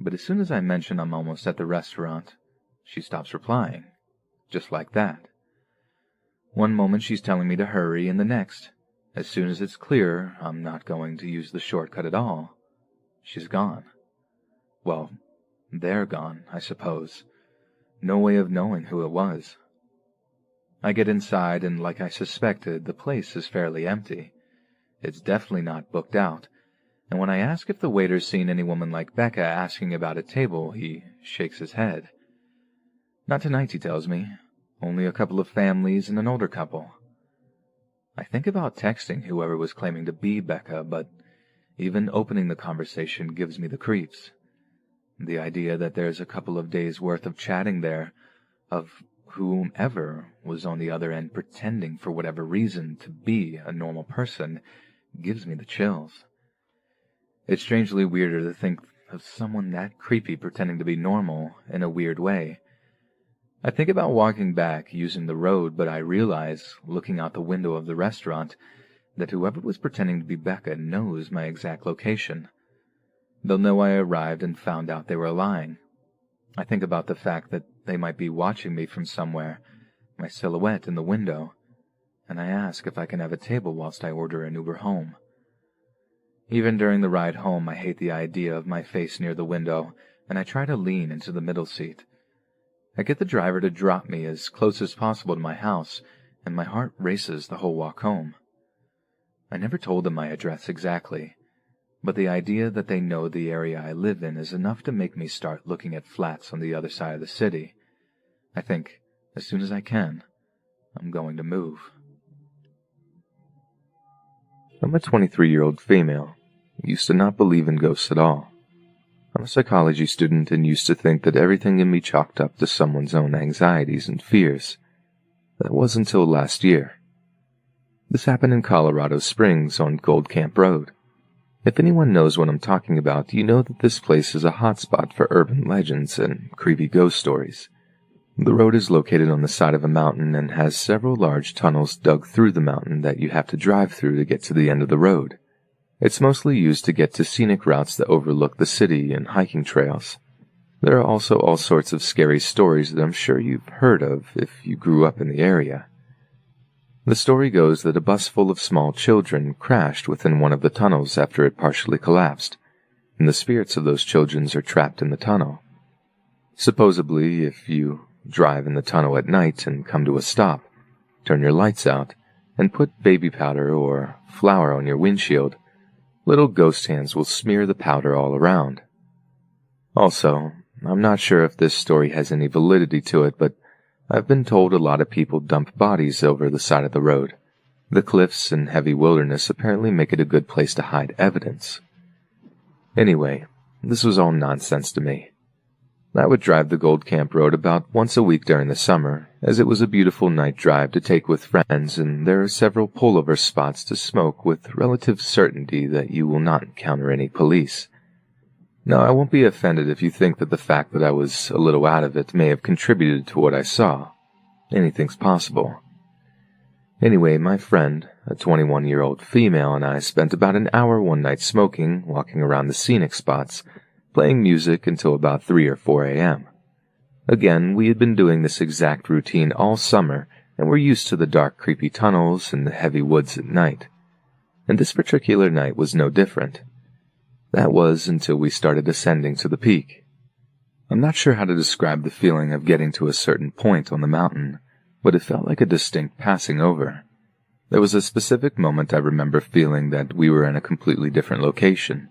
[SPEAKER 4] But as soon as I mention I'm almost at the restaurant, she stops replying. Just like that. One moment she's telling me to hurry, and the next, as soon as it's clear I'm not going to use the shortcut at all, she's gone. Well, they're gone, I suppose. No way of knowing who it was. I get inside, and like I suspected, the place is fairly empty. It's definitely not booked out, and when I ask if the waiter's seen any woman like Becca asking about a table, he shakes his head. Not tonight, he tells me. Only a couple of families and an older couple. I think about texting whoever was claiming to be Becca, but even opening the conversation gives me the creeps. The idea that there's a couple of days' worth of chatting there, of whomever was on the other end pretending for whatever reason to be a normal person, gives me the chills. It's strangely weirder to think of someone that creepy pretending to be normal in a weird way. I think about walking back using the road, but I realize, looking out the window of the restaurant, that whoever was pretending to be Becca knows my exact location. They'll know I arrived and found out they were lying. I think about the fact that they might be watching me from somewhere, my silhouette in the window, and I ask if I can have a table whilst I order an Uber home. Even during the ride home, I hate the idea of my face near the window, and I try to lean into the middle seat. I get the driver to drop me as close as possible to my house, and my heart races the whole walk home. I never told them my address exactly, but the idea that they know the area I live in is enough to make me start looking at flats on the other side of the city. I think, as soon as I can, I'm going to move. I'm a 23-year-old female, used to not believe in ghosts at all. I'm a psychology student and used to think that everything can be chalked up to someone's own anxieties and fears. That was until last year. This happened in Colorado Springs on Gold Camp Road. If anyone knows what I'm talking about, you know that this place is a hotspot for urban legends and creepy ghost stories. The road is located on the side of a mountain and has several large tunnels dug through the mountain that you have to drive through to get to the end of the road. It's mostly used to get to scenic routes that overlook the city and hiking trails. There are also all sorts of scary stories that I'm sure you've heard of if you grew up in the area. The story goes that a bus full of small children crashed within one of the tunnels after it partially collapsed, and the spirits of those children are trapped in the tunnel. Supposedly, if you drive in the tunnel at night and come to a stop, turn your lights out, and put baby powder or flour on your windshield, little ghost hands will smear the powder all around. Also, I'm not sure if this story has any validity to it, but I've been told a lot of people dump bodies over the side of the road. The cliffs and heavy wilderness apparently make it a good place to hide evidence. Anyway, this was all nonsense to me. I would drive the Gold Camp Road about once a week during the summer, as it was a beautiful night drive to take with friends, and there are several pullover spots to smoke with relative certainty that you will not encounter any police. Now, I won't be offended if you think that the fact that I was a little out of it may have contributed to what I saw. Anything's possible. Anyway, my friend, a 21-year-old female, and I spent about an hour one night smoking, walking around the scenic spots, playing music until about 3 or 4 a.m. Again, we had been doing this exact routine all summer, and were used to the dark, creepy tunnels and the heavy woods at night. And this particular night was no different. That was until we started ascending to the peak, I'm not sure how to describe the feeling of getting to a certain point on the mountain, but it felt like a distinct passing over. There was a specific moment I remember feeling that we were in a completely different location.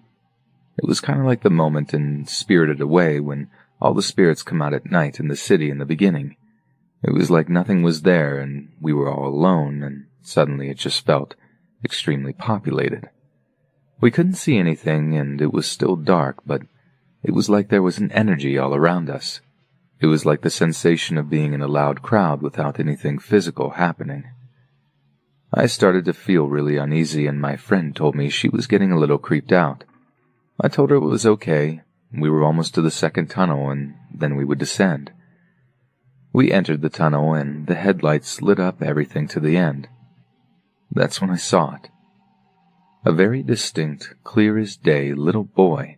[SPEAKER 4] It was kind of like the moment in Spirited Away when all the spirits come out at night in the city in the beginning. It was like nothing was there and we were all alone, and suddenly it just felt extremely populated. We couldn't see anything and it was still dark, but it was like there was an energy all around us. It was like the sensation of being in a loud crowd without anything physical happening. I started to feel really uneasy and my friend told me she was getting a little creeped out. I told her it was okay. We were almost to the second tunnel and then we would descend. We entered the tunnel and the headlights lit up everything to the end. That's when I saw it. A very distinct, clear as day little boy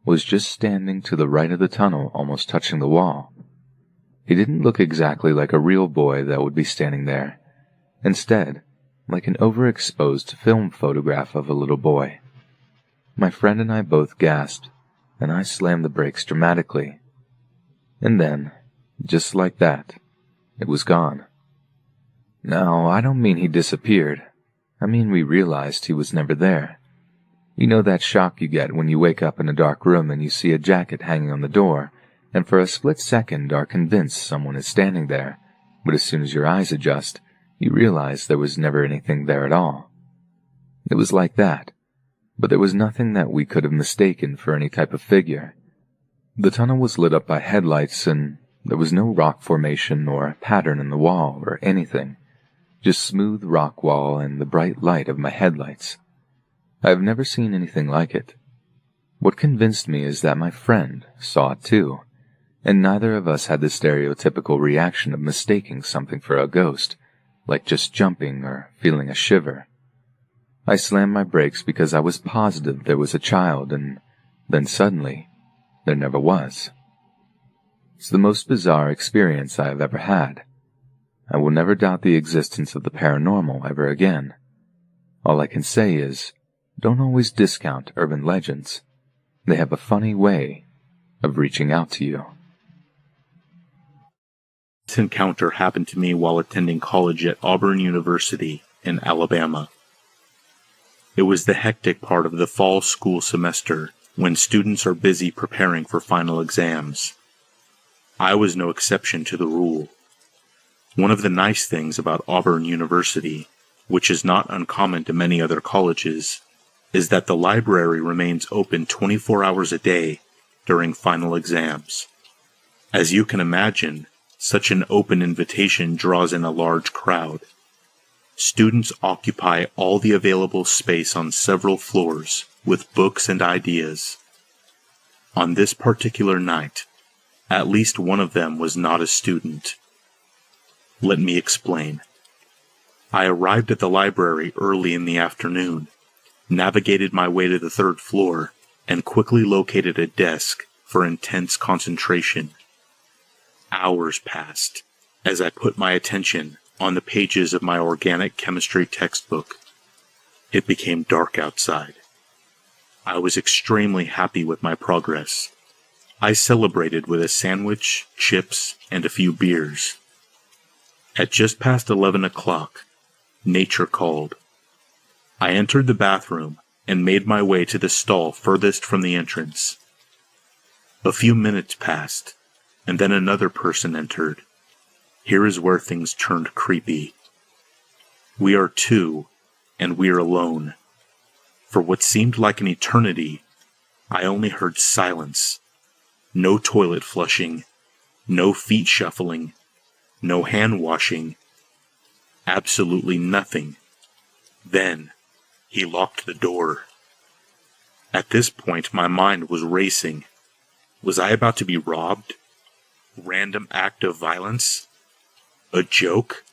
[SPEAKER 4] was just standing to the right of the tunnel, almost touching the wall. He didn't look exactly like a real boy that would be standing there. Instead, like an overexposed film photograph of a little boy. My friend and I both gasped, and I slammed the brakes dramatically. And then, just like that, it was gone. Now, I don't mean he disappeared. I mean we realized he was never there. You know that shock you get when you wake up in a dark room and you see a jacket hanging on the door, and for a split second are convinced someone is standing there, but as soon as your eyes adjust, you realize there was never anything there at all. It was like that, but there was nothing that we could have mistaken for any type of figure. The tunnel was lit up by headlights, and there was no rock formation or pattern in the wall or anything, just smooth rock wall and the bright light of my headlights. I have never seen anything like it. What convinced me is that my friend saw it too, and neither of us had the stereotypical reaction of mistaking something for a ghost, like just jumping or feeling a shiver. I slammed my brakes because I was positive there was a child, and then suddenly, there never was. It's the most bizarre experience I have ever had. I will never doubt the existence of the paranormal ever again. All I can say is, don't always discount urban legends. They have a funny way of reaching out to you.
[SPEAKER 5] This encounter happened to me while attending college at Auburn University in Alabama. It was the hectic part of the fall school semester when students are busy preparing for final exams. I was no exception to the rule. One of the nice things about Auburn University, which is not uncommon to many other colleges, is that the library remains open 24 hours a day during final exams. As you can imagine, such an open invitation draws in a large crowd. Students occupy all the available space on several floors with books and ideas. On this particular night, at least one of them was not a student. Let me explain. I arrived at the library early in the afternoon, navigated my way to the third floor, and quickly located a desk for intense concentration. Hours passed as I put my attention on the pages of my organic chemistry textbook. It became dark outside. I was extremely happy with my progress. I celebrated with a sandwich, chips, and a few beers. At just past 11 o'clock, nature called. I entered the bathroom and made my way to the stall furthest from the entrance. A few minutes passed, and then another person entered. Here is where things turned creepy. We are two, and we are alone. For what seemed like an eternity, I only heard silence. No toilet flushing, no feet shuffling, no hand washing, absolutely nothing. Then, he locked the door. At this point, my mind was racing. Was I about to be robbed? Random act of violence? A joke?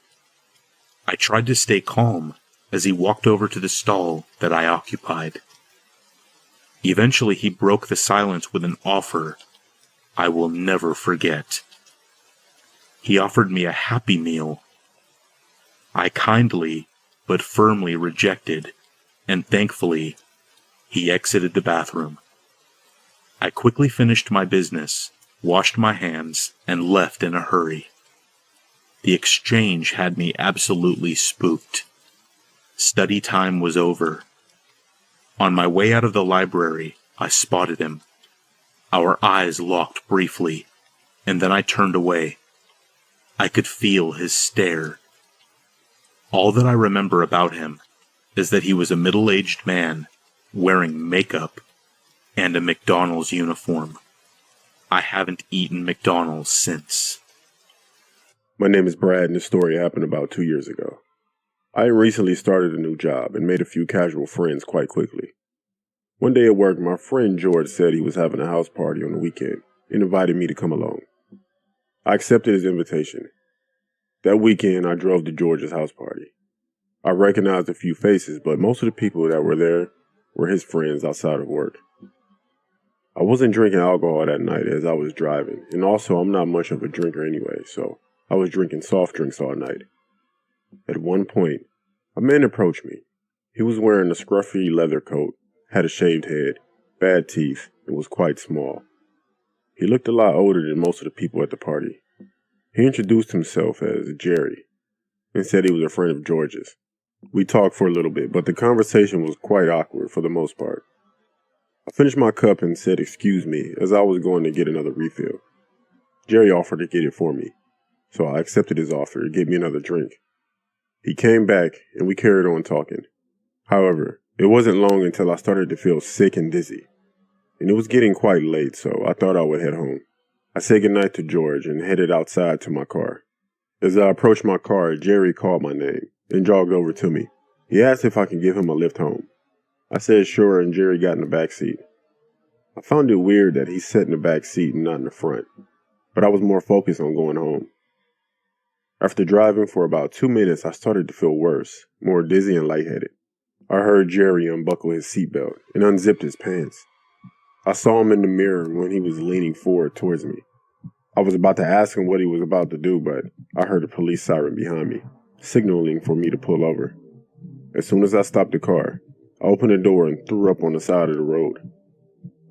[SPEAKER 5] I tried to stay calm as he walked over to the stall that I occupied. Eventually, he broke the silence with an offer I will never forget. He offered me a Happy Meal. I kindly but firmly rejected, and thankfully, he exited the bathroom. I quickly finished my business washed my hands, and left in a hurry. The exchange had me absolutely spooked. Study time was over. On my way out of the library, I spotted him. Our eyes locked briefly, and then I turned away. I could feel his stare. All that I remember about him is that he was a middle-aged man wearing makeup and a McDonald's uniform. I haven't eaten McDonald's since.
[SPEAKER 6] My name is Prad, and this story happened about 2 years ago. I recently started a new job and made a few casual friends quite quickly. One day at work, my friend George said he was having a house party on the weekend and invited me to come along. I accepted his invitation. That weekend, I drove to George's house party. I recognized a few faces, but most of the people that were there were his friends outside of work. I wasn't drinking alcohol that night as I was driving, and also I'm not much of a drinker anyway, so I was drinking soft drinks all night. At one point, a man approached me. He was wearing a scruffy leather coat, had a shaved head, bad teeth, and was quite small. He looked a lot older than most of the people at the party. He introduced himself as Jerry and said he was a friend of George's. We talked for a little bit, but the conversation was quite awkward for the most part. I finished my cup and said excuse me as I was going to get another refill. Jerry offered to get it for me, so I accepted his offer and gave me another drink. He came back and we carried on talking. However, it wasn't long until I started to feel sick and dizzy, and it was getting quite late, so I thought I would head home. I said goodnight to George and headed outside to my car. As I approached my car, Jerry called my name and jogged over to me. He asked if I could give him a lift home. I said sure, and Jerry got in the back seat. I found it weird that he sat in the back seat and not in the front, but I was more focused on going home. After driving for about 2 minutes, I started to feel worse, more dizzy and lightheaded. I heard Jerry unbuckle his seatbelt and unzipped his pants. I saw him in the mirror when he was leaning forward towards me. I was about to ask him what he was about to do, but I heard a police siren behind me, signaling for me to pull over. As soon as I stopped the car, I opened the door and threw up on the side of the road.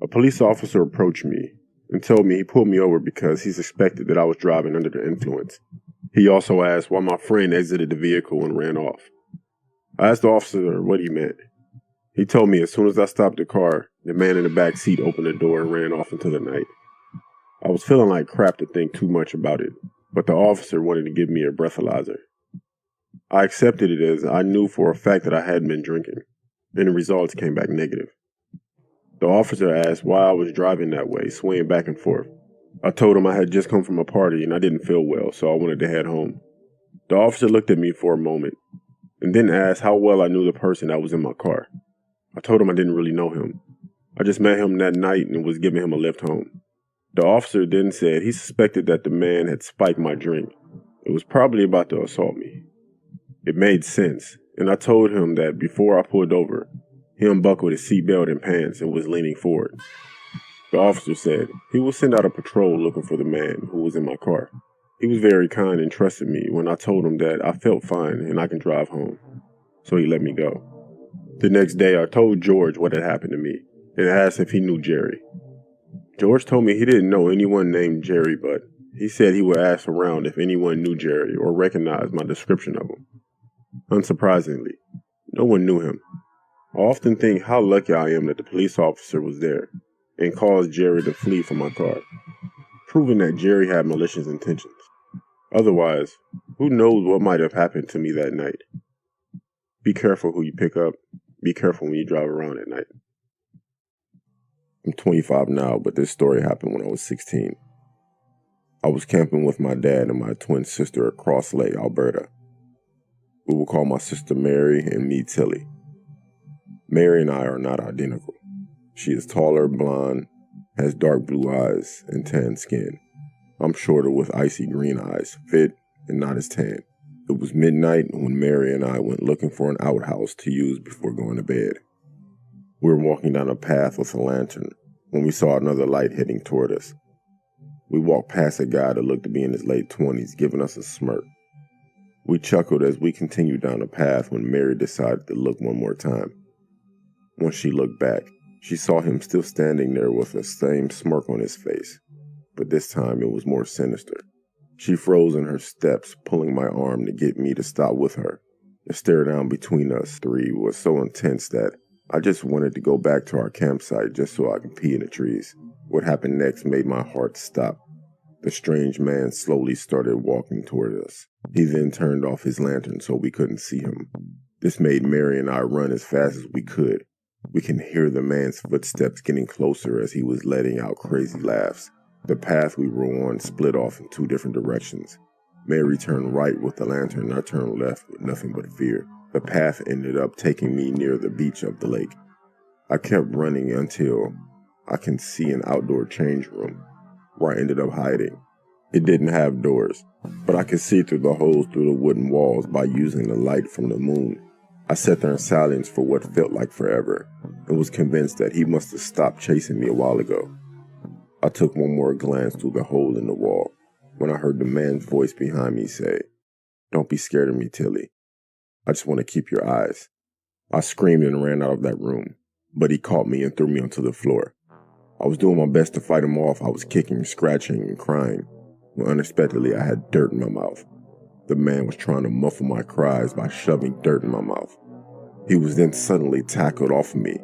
[SPEAKER 6] A police officer approached me and told me he pulled me over because he suspected that I was driving under the influence. He also asked why my friend exited the vehicle and ran off. I asked the officer what he meant. He told me as soon as I stopped the car, the man in the back seat opened the door and ran off into the night. I was feeling like crap to think too much about it, but the officer wanted to give me a breathalyzer. I accepted it as I knew for a fact that I hadn't been drinking, and the results came back negative. The officer asked why I was driving that way, swaying back and forth. I told him I had just come from a party and I didn't feel well, so I wanted to head home. The officer looked at me for a moment, and then asked how well I knew the person that was in my car. I told him I didn't really know him. I just met him that night and was giving him a lift home. The officer then said he suspected that the man had spiked my drink. It was probably about to assault me. It made sense, and I told him that before I pulled over, he unbuckled his seatbelt and pants and was leaning forward. The officer said he will send out a patrol looking for the man who was in my car. He was very kind and trusted me when I told him that I felt fine and I can drive home, so he let me go. The next day, I told George what had happened to me and asked if he knew Jerry. George told me he didn't know anyone named Jerry, but he said he would ask around if anyone knew Jerry or recognized my description of him. Unsurprisingly, no one knew him. I often think how lucky I am that the police officer was there and caused Jerry to flee from my car, proving that Jerry had malicious intentions. Otherwise, who knows what might have happened to me that night. Be careful who you pick up. Be careful when you drive around at night. I'm 25 now, but this story happened when I was 16. I was camping with my dad and my twin sister at Cross Lake, Alberta. We will call my sister Mary and me Tilly. Mary and I are not identical. She is taller, blonde, has dark blue eyes, and tan skin. I'm shorter with icy green eyes, fit, and not as tan. It was midnight when Mary and I went looking for an outhouse to use before going to bed. We were walking down a path with a lantern when we saw another light heading toward us. We walked past a guy that looked to be in his late 20s, giving us a smirk. We chuckled as we continued down the path when Mary decided to look one more time. When she looked back, she saw him still standing there with the same smirk on his face. but this time it was more sinister. She froze in her steps, pulling my arm to get me to stop with her. The stare down between us three was so intense that I just wanted to go back to our campsite just so I could pee in the trees. What happened next made my heart stop. The strange man slowly started walking toward us. He then turned off his lantern so we couldn't see him. This made Mary and I run as fast as we could. We can hear the man's footsteps getting closer as he was letting out crazy laughs. The path we were on split off in two different directions. Mary turned right with the lantern and I turned left with nothing but fear. The path ended up taking me near the beach of the lake. I kept running until I can see an outdoor change room, where I ended up hiding. It didn't have doors, but I could see through the holes through the wooden walls by using the light from the moon. I sat there in silence for what felt like forever, and was convinced that he must have stopped chasing me a while ago. I took one more glance through the hole in the wall, when I heard the man's voice behind me say, "Don't be scared of me, Tilly. I just want to keep your eyes." I screamed and ran out of that room, but he caught me and threw me onto the floor. I was doing my best to fight him off. I was kicking, scratching, and crying, when unexpectedly I had dirt in my mouth. The man was trying to muffle my cries by shoving dirt in my mouth. He was then suddenly tackled off of me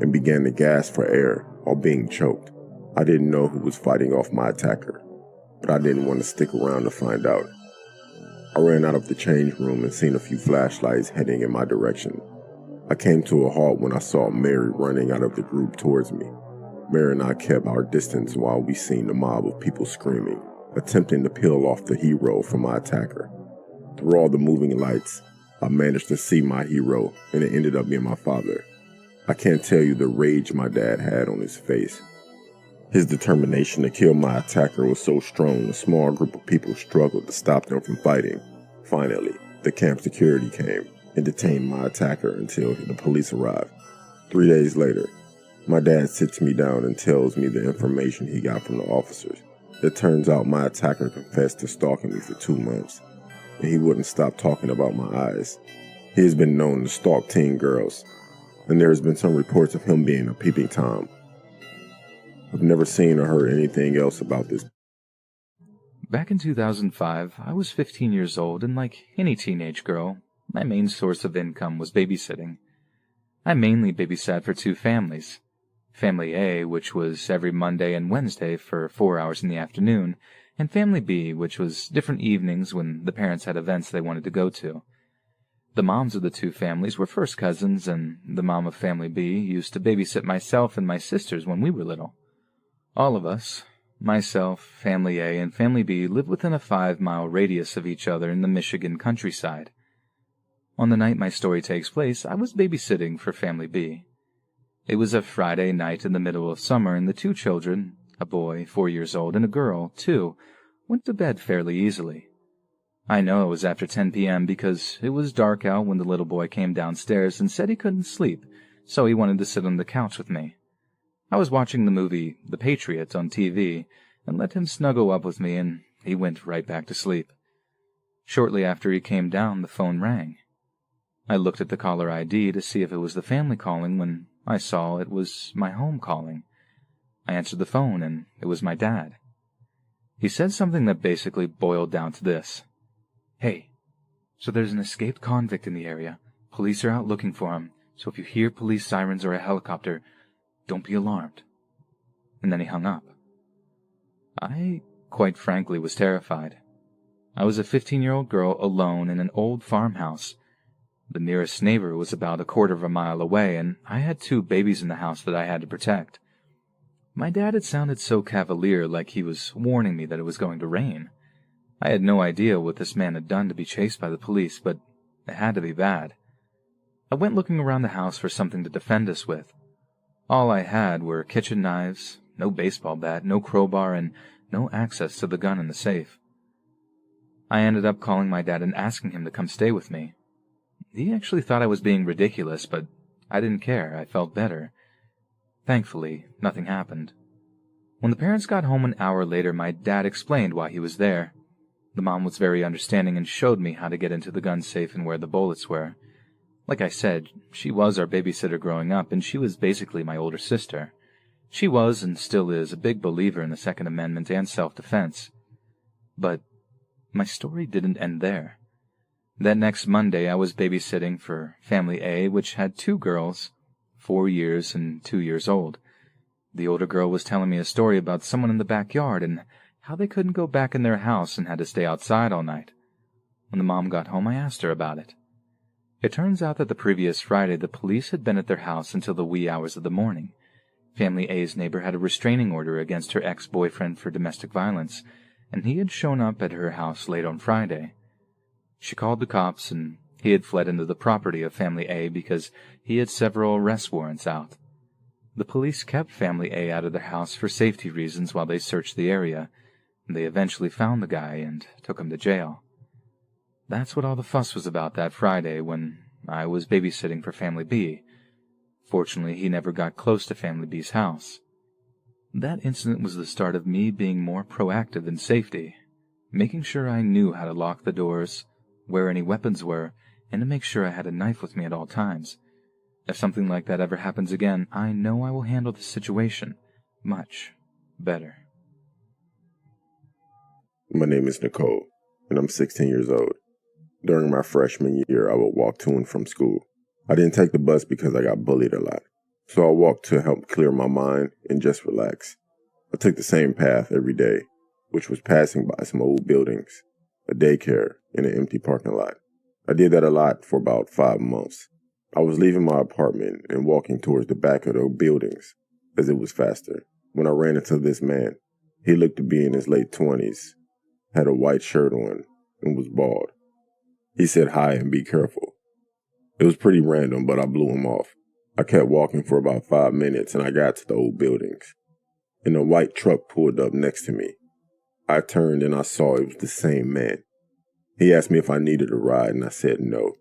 [SPEAKER 6] and began to gasp for air while being choked. I didn't know who was fighting off my attacker, but I didn't want to stick around to find out. I ran out of the change room and seen a few flashlights heading in my direction. I came to a halt when I saw Mary running out of the group towards me. Mary and I kept our distance while we seen the mob of people screaming, attempting to peel off the hero from my attacker. Through all the moving lights, I managed to see my hero, and it ended up being my father. I can't tell you the rage my dad had on his face. His determination to kill my attacker was so strong, a small group of people struggled to stop them from fighting. Finally, the camp security came and detained my attacker until the police arrived. 3 days later, my dad sits me down and tells me the information he got from the officers. It turns out my attacker confessed to stalking me for 2 months, and he wouldn't stop talking about my eyes. He has been known to stalk teen girls, and there has been some reports of him being a peeping Tom. I've never seen or heard anything else about this.
[SPEAKER 4] Back in 2005, I was 15 years old, and like any teenage girl, my main source of income was babysitting. I mainly babysat for 2 families. Family A, which was every Monday and Wednesday for 4 hours in the afternoon, and Family B, which was different evenings when the parents had events they wanted to go to. The moms of the 2 families were first cousins, and the mom of Family B used to babysit myself and my sisters when we were little. All of us, myself, Family A, and Family B, lived within a 5-mile radius of each other in the Michigan countryside. On the night my story takes place, I was babysitting for Family B. It was a Friday night in the middle of summer, and the 2 children, a boy 4 years old and a girl 2, went to bed fairly easily. I know it was after 10 p.m. because it was dark out when the little boy came downstairs and said he couldn't sleep, so he wanted to sit on the couch with me. I was watching the movie The Patriot on TV and let him snuggle up with me, and he went right back to sleep. Shortly after he came down, the phone rang. I looked at the caller ID to see if it was the family calling when I saw it was my home calling. I answered the phone, and it was my dad. He said something that basically boiled down to this. "Hey, so there's an escaped convict in the area. Police are out looking for him, so if you hear police sirens or a helicopter, don't be alarmed." And then he hung up. I, quite frankly, was terrified. I was a 15-year-old girl alone in an old farmhouse. The nearest neighbor was about a quarter of a mile away, and I had 2 babies in the house that I had to protect. My dad had sounded so cavalier, like he was warning me that it was going to rain. I had no idea what this man had done to be chased by the police, but it had to be bad. I went looking around the house for something to defend us with. All I had were kitchen knives, no baseball bat, no crowbar, and no access to the gun in the safe. I ended up calling my dad and asking him to come stay with me. He actually thought I was being ridiculous, but I didn't care. I felt better. Thankfully, nothing happened. When the parents got home an hour later, my dad explained why he was there. The mom was very understanding and showed me how to get into the gun safe and where the bullets were. Like I said, she was our babysitter growing up, and she was basically my older sister. She was and still is a big believer in the Second Amendment and self-defense. But my story didn't end there. That next Monday I was babysitting for Family A, which had 2 girls, 4 years and 2 years old. The older girl was telling me a story about someone in the backyard and how they couldn't go back in their house and had to stay outside all night. When the mom got home, I asked her about it. It turns out that the previous Friday the police had been at their house until the wee hours of the morning. Family A's neighbor had a restraining order against her ex-boyfriend for domestic violence, and he had shown up at her house late on Friday. She called the cops, and he had fled into the property of Family A because he had several arrest warrants out. The police kept Family A out of their house for safety reasons while they searched the area, and they eventually found the guy and took him to jail. That's what all the fuss was about that Friday when I was babysitting for Family B. Fortunately, he never got close to Family B's house. That incident was the start of me being more proactive in safety, making sure I knew how to lock the doors, where any weapons were, and to make sure I had a knife with me at all times. If something like that ever happens again, I know I will handle the situation much better.
[SPEAKER 6] My name is Nicole, and I'm 16 years old. During my freshman year, I would walk to and from school. I didn't take the bus because I got bullied a lot, so I walked to help clear my mind and just relax. I took the same path every day, which was passing by some old buildings, a daycare, and an empty parking lot. I did that a lot for about 5 months. I was leaving my apartment and walking towards the back of the buildings, as it was faster, when I ran into this man. He looked to be in his late 20s, had a white shirt on, and was bald. He said hi and be careful. It was pretty random, but I blew him off. I kept walking for about 5 minutes and I got to the old buildings, and a white truck pulled up next to me. I turned and I saw it was the same man. He asked me if I needed a ride and I said no.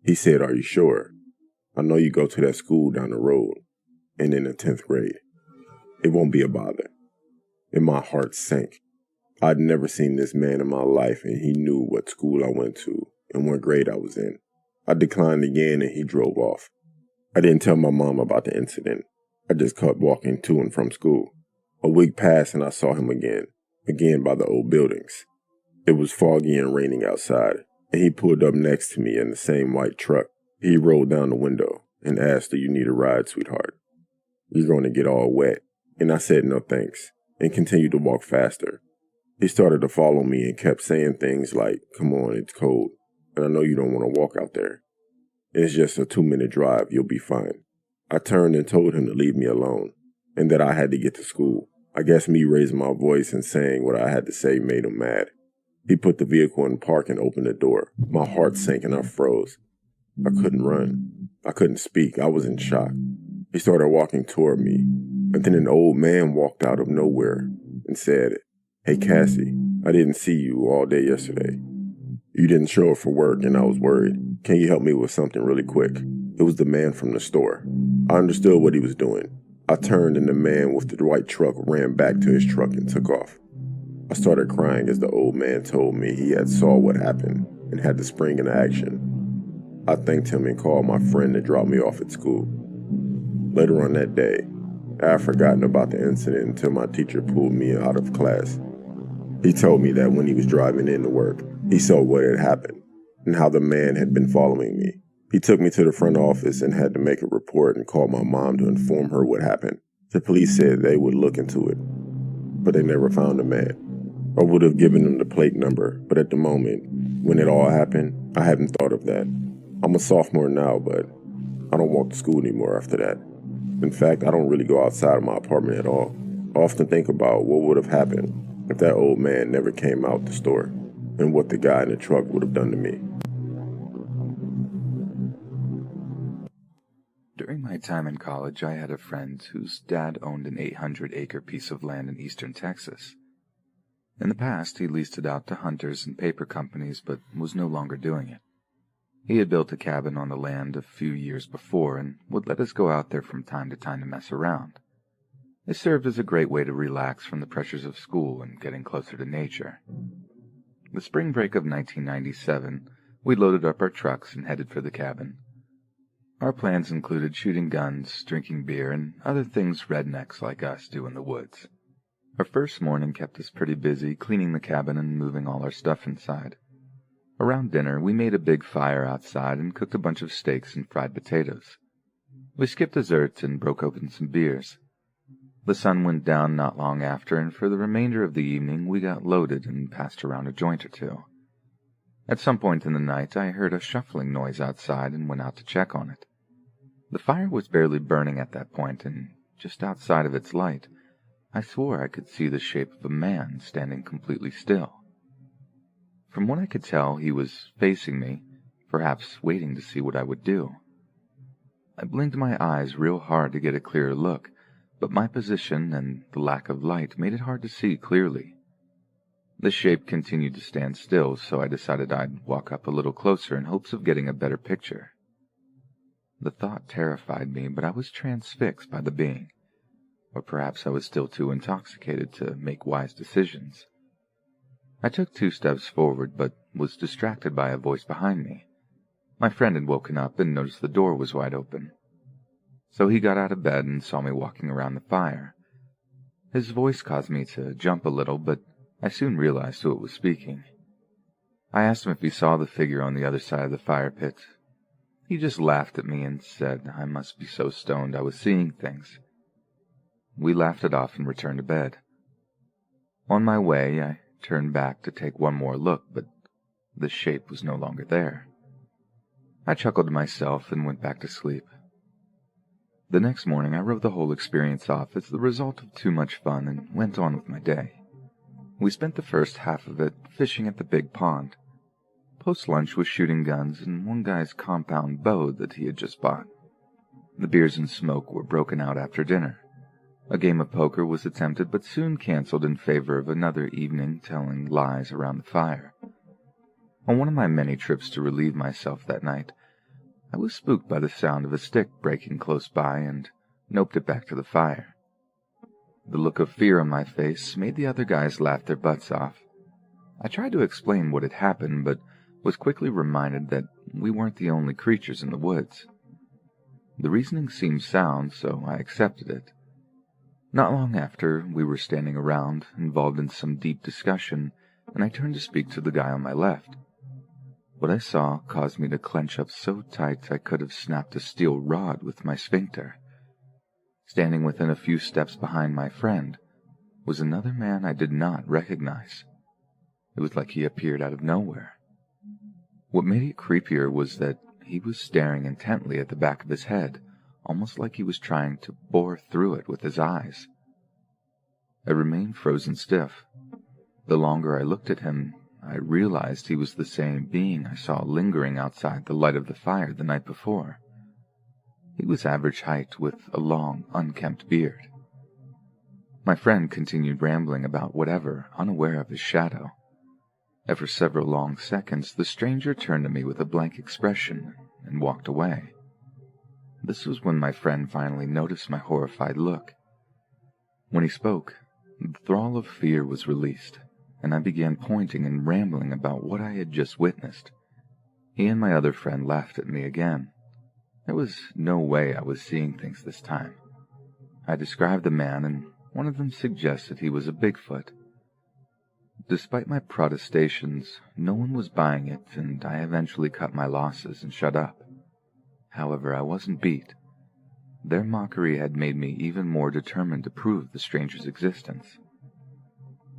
[SPEAKER 6] He said, "Are you sure? I know you go to that school down the road and in the 10th grade. It won't be a bother." And my heart sank. I'd never seen this man in my life, and he knew what school I went to and what grade I was in. I declined again and he drove off. I didn't tell my mom about the incident. I just kept walking to and from school. A week passed and I saw him again by the old buildings. It was foggy and raining outside, and he pulled up next to me in the same white truck. He rolled down the window and asked, "Do you need a ride, sweetheart? You're going to get all wet." And I said no thanks and continued to walk faster. He started to follow me and kept saying things like, "Come on, it's cold, and I know you don't want to walk out there. It's just a 2-minute drive, you'll be fine." I turned and told him to leave me alone, and that I had to get to school. I guess me raising my voice and saying what I had to say made him mad. He put the vehicle in park and opened the door. My heart sank and I froze. I couldn't run. I couldn't speak. I was in shock. He started walking toward me, and then an old man walked out of nowhere and said, "Hey, Cassie, I didn't see you all day yesterday. You didn't show up for work and I was worried. Can you help me with something really quick?" It was the man from the store. I understood what he was doing. I turned and the man with the white truck ran back to his truck and took off. I started crying as the old man told me he had saw what happened and had to spring into action. I thanked him and called my friend to drop me off at school. Later on that day, I had forgotten about the incident until my teacher pulled me out of class. He told me that when he was driving into work, he saw what had happened and how the man had been following me. He took me to the front office and had to make a report and called my mom to inform her what happened. The police said they would look into it, but they never found the man. I would have given them the plate number, but at the moment, when it all happened, I hadn't thought of that. I'm a sophomore now, but I don't walk to school anymore after that. In fact, I don't really go outside of my apartment at all. I often think about what would have happened if that old man never came out the store and what the guy in the truck would have done to me.
[SPEAKER 4] During my time in college, I had a friend whose dad owned an 800-acre piece of land in eastern Texas. In the past, he leased it out to hunters and paper companies, but was no longer doing it. He had built a cabin on the land a few years before and would let us go out there from time to time to mess around. It served as a great way to relax from the pressures of school and getting closer to nature. The spring break of 1997, we loaded up our trucks and headed for the cabin. Our plans included shooting guns, drinking beer, and other things rednecks like us do in the woods. Our first morning kept us pretty busy cleaning the cabin and moving all our stuff inside. Around dinner, we made a big fire outside and cooked a bunch of steaks and fried potatoes. We skipped dessert and broke open some beers. The sun went down not long after, and for the remainder of the evening we got loaded and passed around a joint or two. At some point in the night I heard a shuffling noise outside and went out to check on it. The fire was barely burning at that point, and just outside of its light, I swore I could see the shape of a man standing completely still. From what I could tell, he was facing me, perhaps waiting to see what I would do. I blinked my eyes real hard to get a clearer look, but my position and the lack of light made it hard to see clearly. The shape continued to stand still, so I decided I'd walk up a little closer in hopes of getting a better picture. The thought terrified me, but I was transfixed by the being, or perhaps I was still too intoxicated to make wise decisions. I took 2 steps forward, but was distracted by a voice behind me. My friend had woken up and noticed the door was wide open. So he got out of bed and saw me walking around the fire. His voice caused me to jump a little, but I soon realized who it was speaking. I asked him if he saw the figure on the other side of the fire pit. He just laughed at me and said I must be so stoned I was seeing things. We laughed it off and returned to bed. On my way, I turned back to take one more look, but the shape was no longer there. I chuckled to myself and went back to sleep. The next morning I wrote the whole experience off as the result of too much fun and went on with my day. We spent the first half of it fishing at the big pond. Post-lunch was shooting guns and one guy's compound bow that he had just bought. The beers and smoke were broken out after dinner. A game of poker was attempted but soon canceled in favor of another evening telling lies around the fire. On one of my many trips to relieve myself that night, I was spooked by the sound of a stick breaking close by and noped it back to the fire. The look of fear on my face made the other guys laugh their butts off. I tried to explain what had happened, but was quickly reminded that we weren't the only creatures in the woods. The reasoning seemed sound, so I accepted it. Not long after, we were standing around, involved in some deep discussion, and I turned to speak to the guy on my left. What I saw caused me to clench up so tight I could have snapped a steel rod with my sphincter. Standing within a few steps behind my friend was another man I did not recognize. It was like he appeared out of nowhere. What made it creepier was that he was staring intently at the back of his head, almost like he was trying to bore through it with his eyes. I remained frozen stiff. The longer I looked at him, I realized he was the same being I saw lingering outside the light of the fire the night before. He was average height with a long, unkempt beard. My friend continued rambling about whatever, unaware of his shadow. After several long seconds, the stranger turned to me with a blank expression and walked away. This was when my friend finally noticed my horrified look. When he spoke, the thrall of fear was released, and I began pointing and rambling about what I had just witnessed. He and my other friend laughed at me again. There was no way I was seeing things this time. I described the man, and one of them suggested he was a Bigfoot. Despite my protestations, no one was buying it, and I eventually cut my losses and shut up. However, I wasn't beat. Their mockery had made me even more determined to prove the stranger's existence.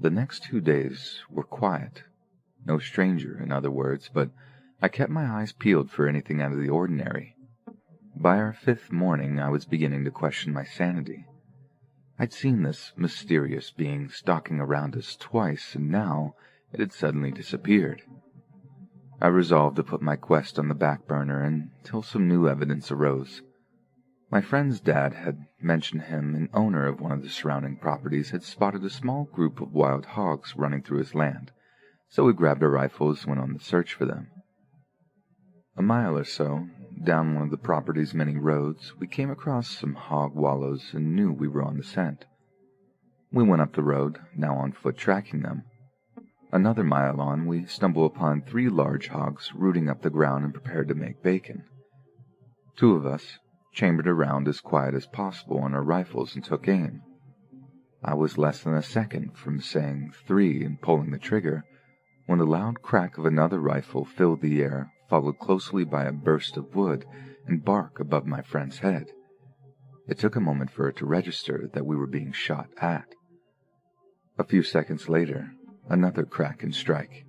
[SPEAKER 4] The next 2 days were quiet. No stranger, in other words, but I kept my eyes peeled for anything out of the ordinary. By our 5th morning, I was beginning to question my sanity. I'd seen this mysterious being stalking around us twice, and now it had suddenly disappeared. I resolved to put my quest on the back burner until some new evidence arose. My friend's dad had mentioned him, an owner of one of the surrounding properties, had spotted a small group of wild hogs running through his land, so we grabbed our rifles and went on the search for them. A mile or so down one of the property's many roads, we came across some hog wallows and knew we were on the scent. We went up the road, now on foot tracking them. Another mile on, we stumbled upon 3 large hogs rooting up the ground and prepared to make bacon. Two of us chambered around as quiet as possible on our rifles and took aim. I was less than a second from saying 3 and pulling the trigger when the loud crack of another rifle filled the air, followed closely by a burst of wood and bark above my friend's head. It took a moment for it to register that we were being shot at. A few seconds later, another crack and strike,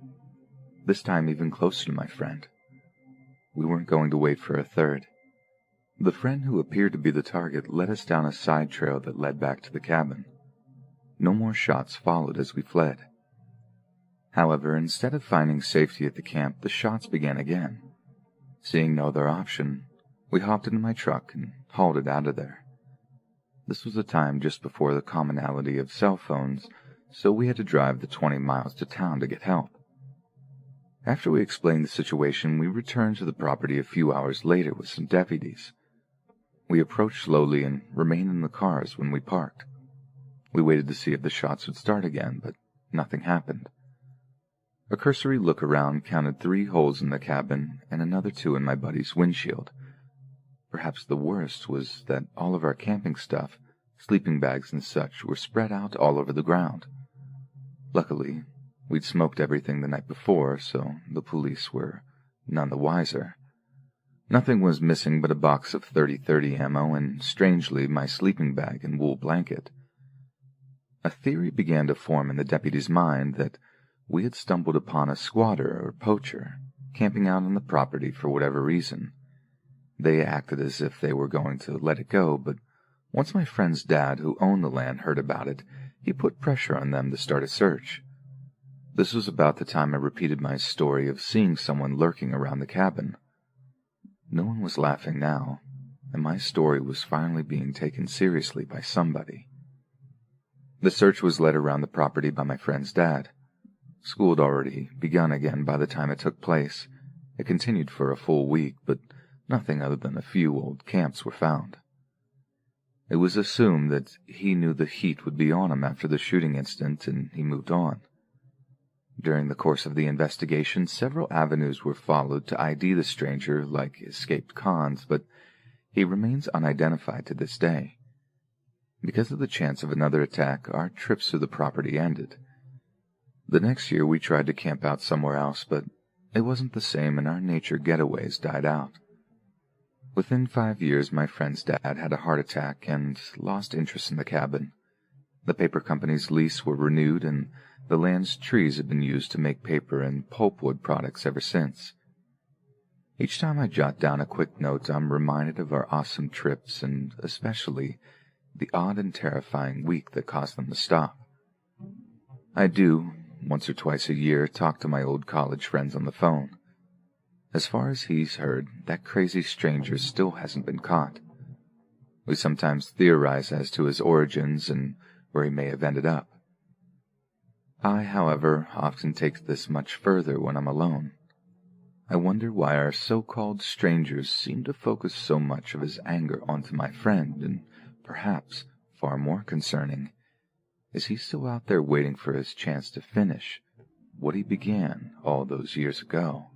[SPEAKER 4] this time even closer to my friend. We weren't going to wait for a third. The friend who appeared to be the target led us down a side trail that led back to the cabin. No more shots followed as we fled. However, instead of finding safety at the camp, the shots began again. Seeing no other option, we hopped into my truck and hauled it out of there. This was a time just before the commonality of cell phones, so we had to drive the 20 miles to town to get help. After we explained the situation, we returned to the property a few hours later with some deputies. We approached slowly and remained in the cars when we parked. We waited to see if the shots would start again, but nothing happened. A cursory look around counted 3 holes in the cabin and another 2 in my buddy's windshield. Perhaps the worst was that all of our camping stuff, sleeping bags and such, were spread out all over the ground. Luckily, we'd smoked everything the night before, so the police were none the wiser. Nothing was missing but a box of .30-30 ammo and, strangely, my sleeping bag and wool blanket. A theory began to form in the deputy's mind that we had stumbled upon a squatter or poacher camping out on the property for whatever reason. They acted as if they were going to let it go, but once my friend's dad, who owned the land, heard about it, he put pressure on them to start a search. This was about the time I repeated my story of seeing someone lurking around the cabin. No one was laughing now, and my story was finally being taken seriously by somebody. The search was led around the property by my friend's dad. School had already begun again by the time it took place. It continued for a full week, but nothing other than a few old camps were found. It was assumed that he knew the heat would be on him after the shooting incident, and he moved on. During the course of the investigation, several avenues were followed to ID the stranger like escaped cons, but he remains unidentified to this day. Because of the chance of another attack, our trips to the property ended. The next year we tried to camp out somewhere else, but it wasn't the same and our nature getaways died out. Within 5 years, my friend's dad had a heart attack and lost interest in the cabin. The paper company's lease were renewed, and the land's trees had been used to make paper and pulpwood products ever since. Each time I jot down a quick note, I'm reminded of our awesome trips and especially the odd and terrifying week that caused them to stop. I do, once or twice a year, talk to my old college friends on the phone. As far as he's heard, that crazy stranger still hasn't been caught. We sometimes theorize as to his origins and where he may have ended up. I, however, often take this much further when I'm alone. I wonder why our so-called strangers seem to focus so much of his anger onto my friend, and perhaps, far more concerning, is he still out there waiting for his chance to finish what he began all those years ago?